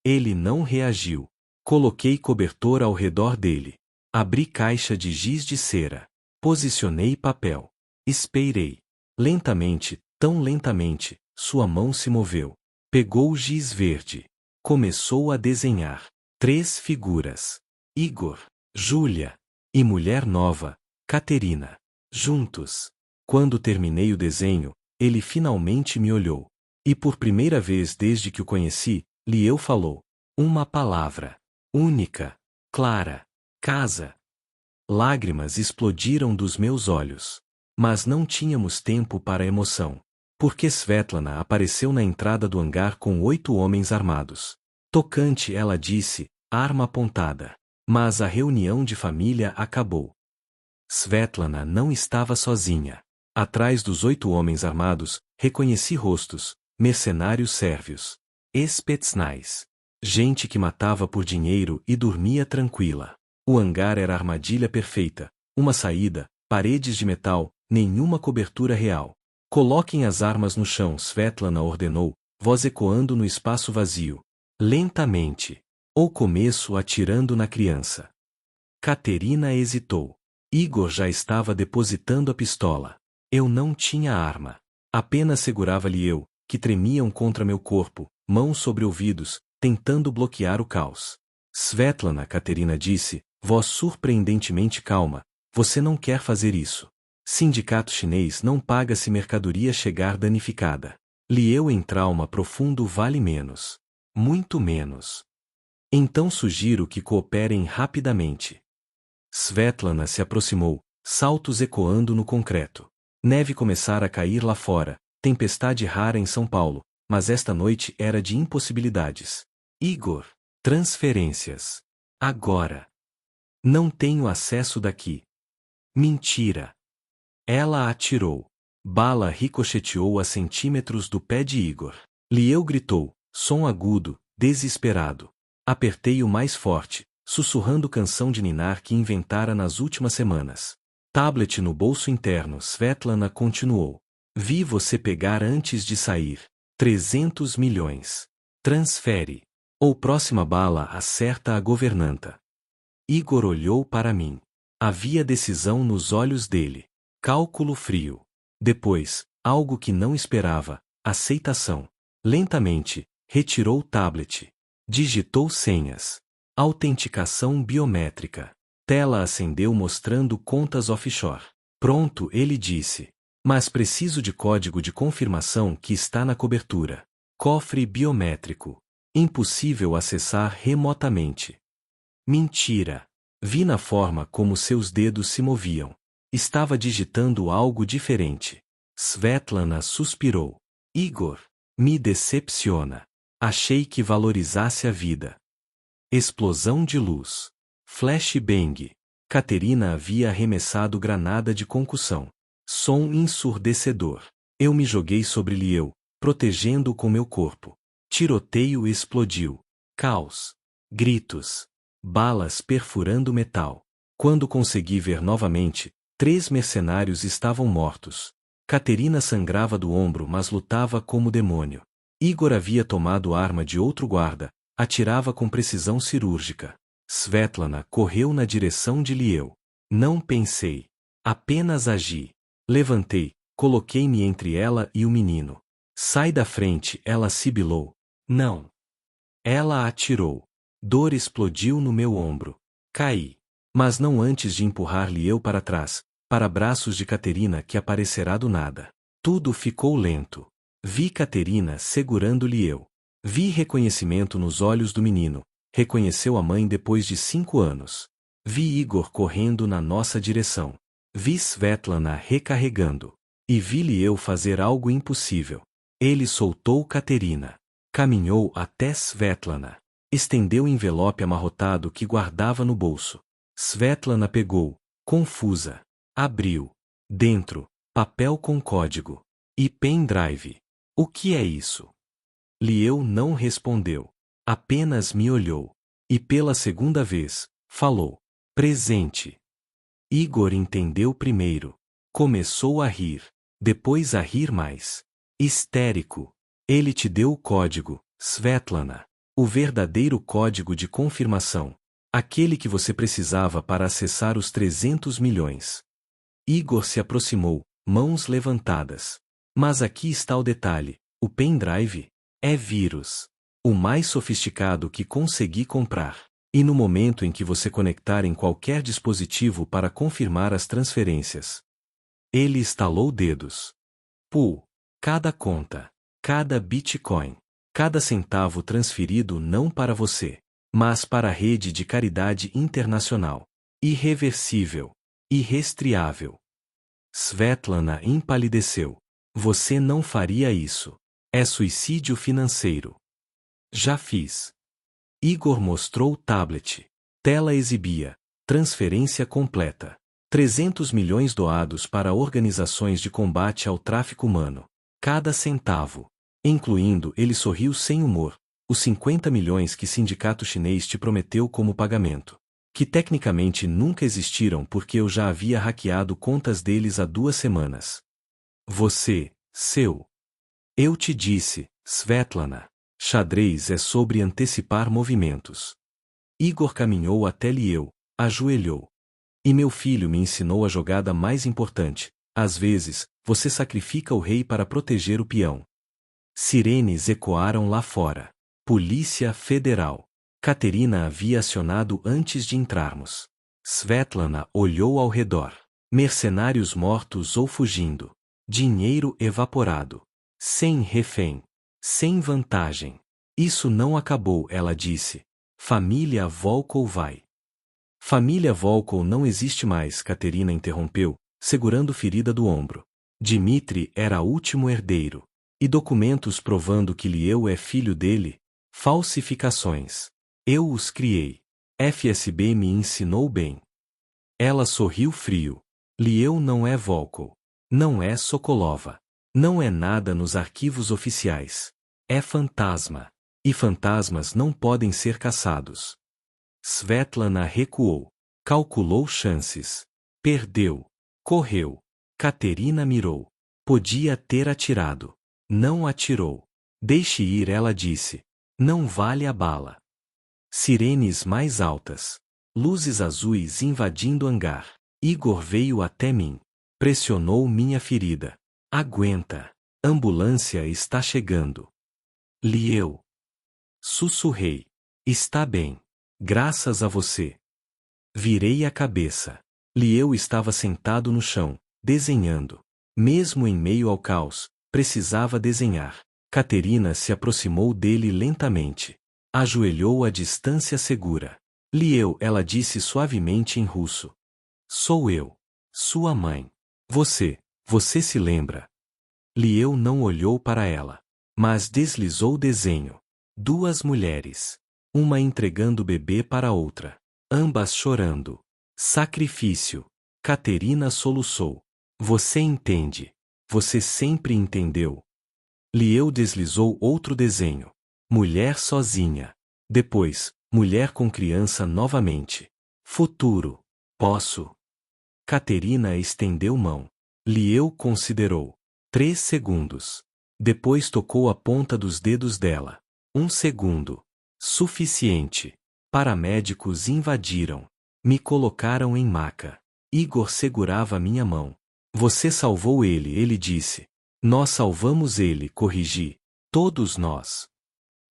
Ele não reagiu. Coloquei cobertor ao redor dele. Abri caixa de giz de cera. Posicionei papel. Esperei. Lentamente, tão lentamente, sua mão se moveu. Pegou o giz verde. Começou a desenhar. 3 figuras. Igor, Júlia e mulher nova, Caterina. Juntos. Quando terminei o desenho, ele finalmente me olhou. E por primeira vez desde que o conheci, Liel falou. Uma palavra. Única. Clara. Casa. Lágrimas explodiram dos meus olhos. Mas não tínhamos tempo para emoção. Porque Svetlana apareceu na entrada do hangar com 8 homens armados. Tocante, ela disse, arma apontada. Mas a reunião de família acabou. Svetlana não estava sozinha. Atrás dos 8 homens armados, reconheci rostos, mercenários sérvios. Spetsnaz. Gente que matava por dinheiro e dormia tranquila. O hangar era a armadilha perfeita. Uma saída, paredes de metal, nenhuma cobertura real. Coloquem as armas no chão, Svetlana ordenou, voz ecoando no espaço vazio. Lentamente. Ou começo atirando na criança. Caterina hesitou. Igor já estava depositando a pistola. Eu não tinha arma. Apenas segurava-lhe eu, que tremiam contra meu corpo, mãos sobre ouvidos, tentando bloquear o caos. Svetlana, Caterina disse, voz surpreendentemente calma, você não quer fazer isso. Sindicato chinês não paga se mercadoria chegar danificada. Liel em trauma profundo vale menos. Muito menos. Então sugiro que cooperem rapidamente. Svetlana se aproximou, saltos ecoando no concreto. Neve começara a cair lá fora, tempestade rara em São Paulo, mas esta noite era de impossibilidades. Igor. Transferências. Agora. Não tenho acesso daqui. Mentira. Ela atirou. Bala ricocheteou a centímetros do pé de Igor. Liel gritou, som agudo, desesperado. Apertei-o mais forte, sussurrando canção de ninar que inventara nas últimas semanas. Tablet no bolso interno, Svetlana continuou. Vi você pegar antes de sair. 300 milhões. Transfere. Ou próxima bala acerta a governanta. Igor olhou para mim. Havia decisão nos olhos dele. Cálculo frio. Depois, algo que não esperava, aceitação. Lentamente, retirou o tablet. Digitou senhas. Autenticação biométrica. Tela acendeu mostrando contas offshore. Pronto, ele disse. Mas preciso de código de confirmação que está na cobertura. Cofre biométrico. Impossível acessar remotamente. Mentira. Vi na forma como seus dedos se moviam. Estava digitando algo diferente. Svetlana suspirou. Igor, me decepciona. Achei que valorizasse a vida. Explosão de luz. Flashbang. Caterina havia arremessado granada de concussão. Som ensurdecedor. Eu me joguei sobre Liel, protegendo-o com meu corpo. Tiroteio explodiu. Caos. Gritos. Balas perfurando metal. Quando consegui ver novamente, 3 mercenários estavam mortos. Caterina sangrava do ombro mas lutava como demônio. Igor havia tomado arma de outro guarda, atirava com precisão cirúrgica. Svetlana correu na direção de Liel. Não pensei. Apenas agi. Levantei, coloquei-me entre ela e o menino. Sai da frente, ela sibilou. Não. Ela atirou. Dor explodiu no meu ombro. Caí. Mas não antes de empurrar Liel para trás, para braços de Caterina que aparecerá do nada. Tudo ficou lento. Vi Caterina segurando Liel. Vi reconhecimento nos olhos do menino. Reconheceu a mãe depois de 5 anos. Vi Igor correndo na nossa direção. Vi Svetlana recarregando. E vi Liel fazer algo impossível. Ele soltou Caterina. Caminhou até Svetlana. Estendeu o envelope amarrotado que guardava no bolso. Svetlana pegou, confusa. Abriu. Dentro, papel com código. E pendrive. O que é isso? Liel não respondeu. Apenas me olhou. E pela segunda vez, falou. Presente. Igor entendeu primeiro. Começou a rir. Depois a rir mais. Histérico. Ele te deu o código, Svetlana. O verdadeiro código de confirmação. Aquele que você precisava para acessar os 300 milhões. Igor se aproximou, mãos levantadas. Mas aqui está o detalhe. O pendrive é vírus. O mais sofisticado que consegui comprar. E no momento em que você conectar em qualquer dispositivo para confirmar as transferências. Ele estalou dedos. Cada conta. Cada Bitcoin. Cada centavo transferido não para você, mas para a rede de caridade internacional. Irreversível. Irrestreável. Svetlana empalideceu. Você não faria isso. É suicídio financeiro. Já fiz. Igor mostrou o tablet. Tela exibia. Transferência completa. 300 milhões doados para organizações de combate ao tráfico humano. Cada centavo. Incluindo, ele sorriu sem humor, os 50 milhões que sindicato chinês te prometeu como pagamento. Que tecnicamente nunca existiram porque eu já havia hackeado contas deles há 2 semanas. Você, seu. Eu te disse, Svetlana. Xadrez é sobre antecipar movimentos. Igor caminhou até Liel, ajoelhou. E meu filho me ensinou a jogada mais importante. Às vezes, você sacrifica o rei para proteger o peão. Sirenes ecoaram lá fora. Polícia Federal. Caterina havia acionado antes de entrarmos. Svetlana olhou ao redor. Mercenários mortos ou fugindo. Dinheiro evaporado. Sem refém. Sem vantagem. Isso não acabou, ela disse. Família Volkov vai. Família Volkov não existe mais, Caterina interrompeu, segurando ferida do ombro. Dmitri era o último herdeiro. E documentos provando que Liel é filho dele? Falsificações. Eu os criei. FSB me ensinou bem. Ela sorriu frio. Liel não é Volkov. Não é Sokolova. Não é nada nos arquivos oficiais. É fantasma. E fantasmas não podem ser caçados. Svetlana recuou. Calculou chances. Perdeu. Correu. Katerina mirou. Podia ter atirado. Não atirou. Deixe ir, ela disse. Não vale a bala. Sirenes mais altas. Luzes azuis invadindo o hangar. Igor veio até mim. Pressionou minha ferida. Aguenta. Ambulância está chegando. Liel. Sussurrei. Está bem. Graças a você. Virei a cabeça. Liel estava sentado no chão, desenhando. Mesmo em meio ao caos, precisava desenhar. Katerina se aproximou dele lentamente. Ajoelhou à distância segura. Liel, ela disse suavemente em russo. Sou eu. Sua mãe. Você se lembra? Liel não olhou para ela, mas deslizou o desenho. Duas mulheres. Uma entregando o bebê para outra. Ambas chorando. Sacrifício. Katerina soluçou. Você entende. Você sempre entendeu. Liel deslizou outro desenho. Mulher sozinha. Depois, mulher com criança novamente. Futuro. Posso. Katerina estendeu mão. Liel considerou. 3 segundos. Depois tocou a ponta dos dedos dela. 1 segundo. Suficiente. Paramédicos invadiram. Me colocaram em maca. Igor segurava minha mão. Você salvou ele disse. Nós salvamos ele, corrigi. Todos nós.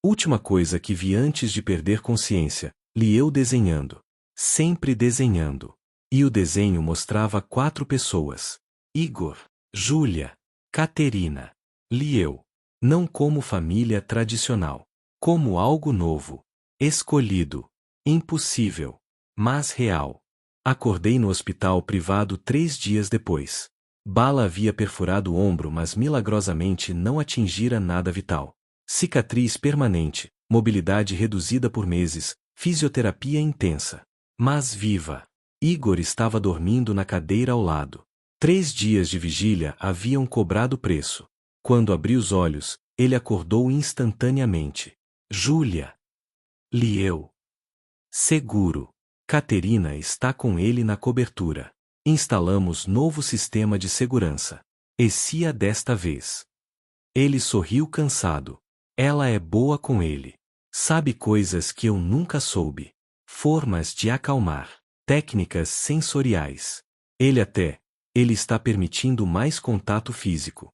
Última coisa que vi antes de perder consciência, Liel desenhando. Sempre desenhando. E o desenho mostrava 4 pessoas. Igor, Júlia, Katerina, Liel. Não como família tradicional. Como algo novo. Escolhido. Impossível. Mas real. Acordei no hospital privado 3 dias depois. Bala havia perfurado o ombro, mas milagrosamente não atingira nada vital. Cicatriz permanente, mobilidade reduzida por meses, fisioterapia intensa. Mas viva. Igor estava dormindo na cadeira ao lado. 3 dias de vigília haviam cobrado preço. Quando abri os olhos, ele acordou instantaneamente. Júlia. Liel. Seguro. Katerina está com ele na cobertura. Instalamos novo sistema de segurança. Essia desta vez. Ele sorriu cansado. Ela é boa com ele. Sabe coisas que eu nunca soube. Formas de acalmar. Técnicas sensoriais. Ele está permitindo mais contato físico.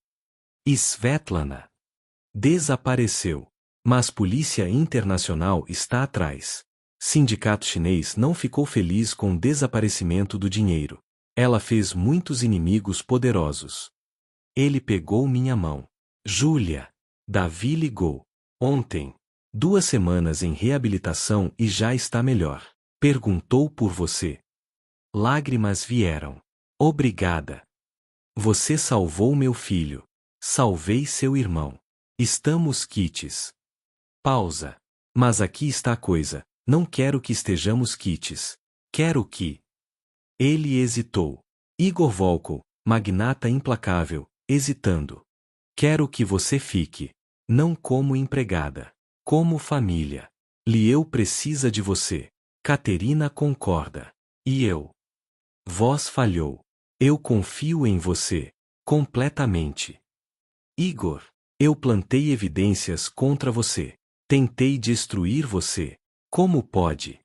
Svetlana. Desapareceu. Mas Polícia Internacional está atrás. Sindicato chinês não ficou feliz com o desaparecimento do dinheiro. Ela fez muitos inimigos poderosos. Ele pegou minha mão. Júlia. Davi ligou. Ontem. 2 semanas em reabilitação e já está melhor. Perguntou por você. Lágrimas vieram. Obrigada. Você salvou meu filho. Salvei seu irmão. Estamos quites. Pausa. Mas aqui está a coisa. Não quero que estejamos quites. Quero que... Ele hesitou. Igor Volkov, magnata implacável, hesitando. Quero que você fique. Não como empregada. Como família. Liel precisa de você. Katerina concorda. E eu? Voz falhou. Eu confio em você. Completamente. Igor, eu plantei evidências contra você. Tentei destruir você. Como pode?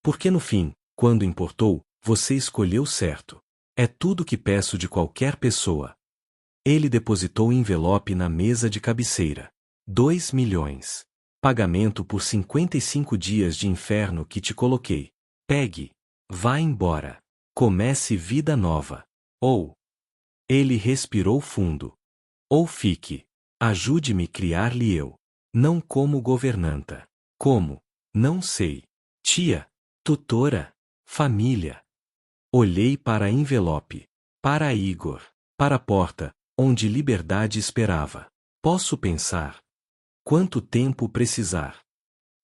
Porque no fim, quando importou, você escolheu certo. É tudo que peço de qualquer pessoa. Ele depositou o envelope na mesa de cabeceira. 2 milhões. Pagamento por 55 dias de inferno que te coloquei. Pegue. Vá embora. Comece vida nova. Ou... Ele respirou fundo. Ou fique. Ajude-me criar Liel. Não como governanta. Como? Não sei. Tia. Tutora. Família. Olhei para envelope. Para Igor. Para a porta, onde liberdade esperava. Posso pensar. Quanto tempo precisar?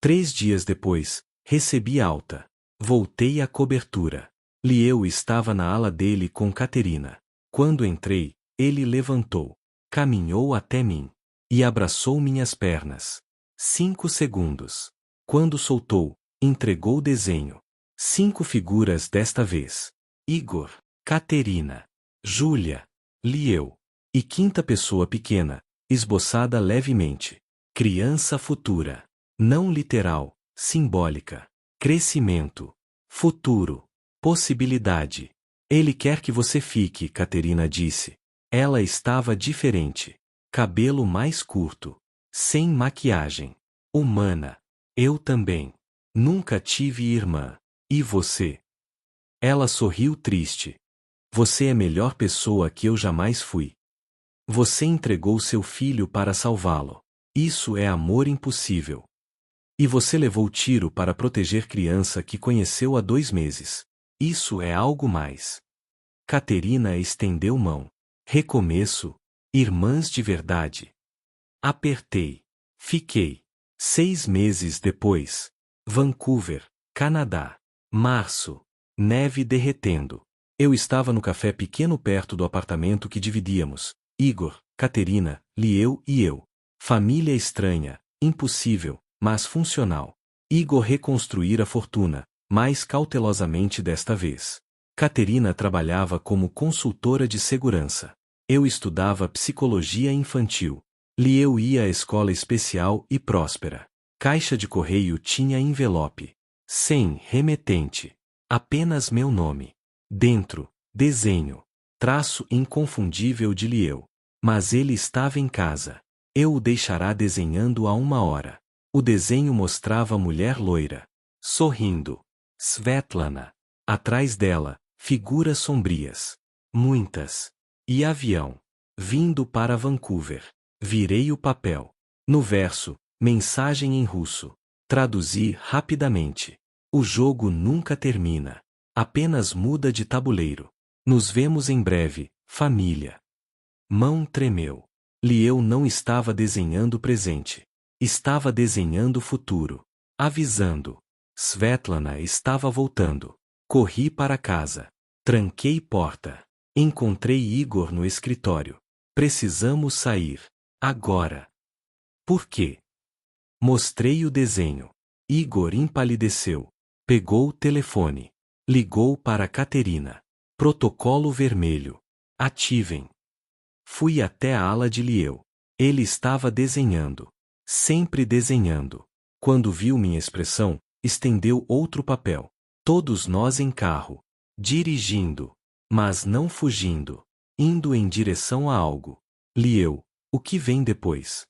3 dias depois, recebi alta. Voltei à cobertura. Liel estava na ala dele com Katerina. Quando entrei, Ele levantou, caminhou até mim e abraçou minhas pernas. 5 segundos. Quando soltou, entregou o desenho. 5 figuras desta vez. Igor, Caterina, Júlia, Lieu. E quinta pessoa pequena, esboçada levemente. Criança futura. Não literal, simbólica. Crescimento. Futuro. Possibilidade. Ele quer que você fique, Caterina disse. Ela estava diferente. Cabelo mais curto. Sem maquiagem. Humana. Eu também. Nunca tive irmã. E você? Ela sorriu triste. Você é a melhor pessoa que eu jamais fui. Você entregou seu filho para salvá-lo. Isso é amor impossível. E você levou tiro para proteger criança que conheceu há 2 meses. Isso é algo mais. Caterina estendeu mão. Recomeço. Irmãs de verdade. Apertei. Fiquei. 6 meses depois. Vancouver, Canadá. Março. Neve derretendo. Eu estava no café pequeno perto do apartamento que dividíamos. Igor, Caterina, Lieu e eu. Família estranha, impossível, mas funcional. Igor reconstruir a fortuna, mais cautelosamente desta vez. Caterina trabalhava como consultora de segurança. Eu estudava psicologia infantil. Lieu ia à escola especial e próspera. Caixa de correio tinha envelope. Sem remetente. Apenas meu nome. Dentro, desenho. Traço inconfundível de Lieu. Mas ele estava em casa. Eu o deixará desenhando há 1 hora. O desenho mostrava mulher loira. Sorrindo. Svetlana. Atrás dela, figuras sombrias. Muitas. E avião. Vindo para Vancouver. Virei o papel. No verso, mensagem em russo. Traduzi rapidamente. O jogo nunca termina. Apenas muda de tabuleiro. Nos vemos em breve, família. Mão tremeu. Lieu não estava desenhando o presente. Estava desenhando o futuro. Avisando. Svetlana estava voltando. Corri para casa. Tranquei porta. Encontrei Igor no escritório. Precisamos sair. Agora. Por quê? Mostrei o desenho. Igor empalideceu. Pegou o telefone. Ligou para Caterina. Protocolo vermelho. Ativem. Fui até a ala de Lieu. Ele estava desenhando. Sempre desenhando. Quando viu minha expressão, estendeu outro papel. Todos nós em carro. Dirigindo. Mas não fugindo. Indo em direção a algo. Lieu, o que vem depois?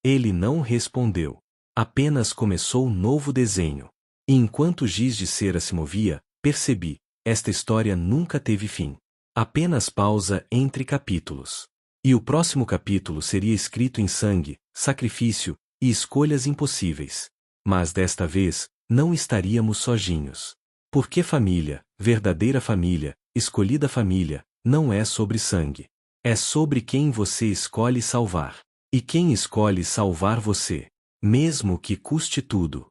Ele não respondeu. Apenas começou um novo desenho. E enquanto o giz de cera se movia, percebi, esta história nunca teve fim. Apenas pausa entre capítulos. E o próximo capítulo seria escrito em sangue, sacrifício e escolhas impossíveis. Mas desta vez, não estaríamos sozinhos. Porque família, verdadeira família, escolhida família, não é sobre sangue. É sobre quem você escolhe salvar. E quem escolhe salvar você. Mesmo que custe tudo.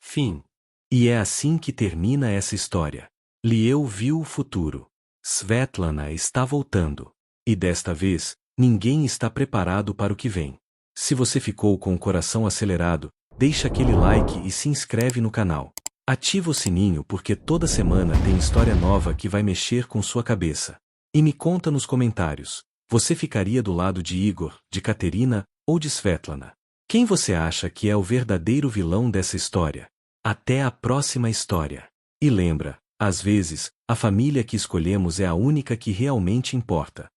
Fim. E é assim que termina essa história. Lieu viu o futuro. Svetlana está voltando. E desta vez, ninguém está preparado para o que vem. Se você ficou com o coração acelerado, deixa aquele like e se inscreve no canal. Ativa o sininho porque toda semana tem história nova que vai mexer com sua cabeça. E me conta nos comentários, você ficaria do lado de Igor, de Caterina ou de Svetlana? Quem você acha que é o verdadeiro vilão dessa história? Até a próxima história. E lembra, às vezes, a família que escolhemos é a única que realmente importa.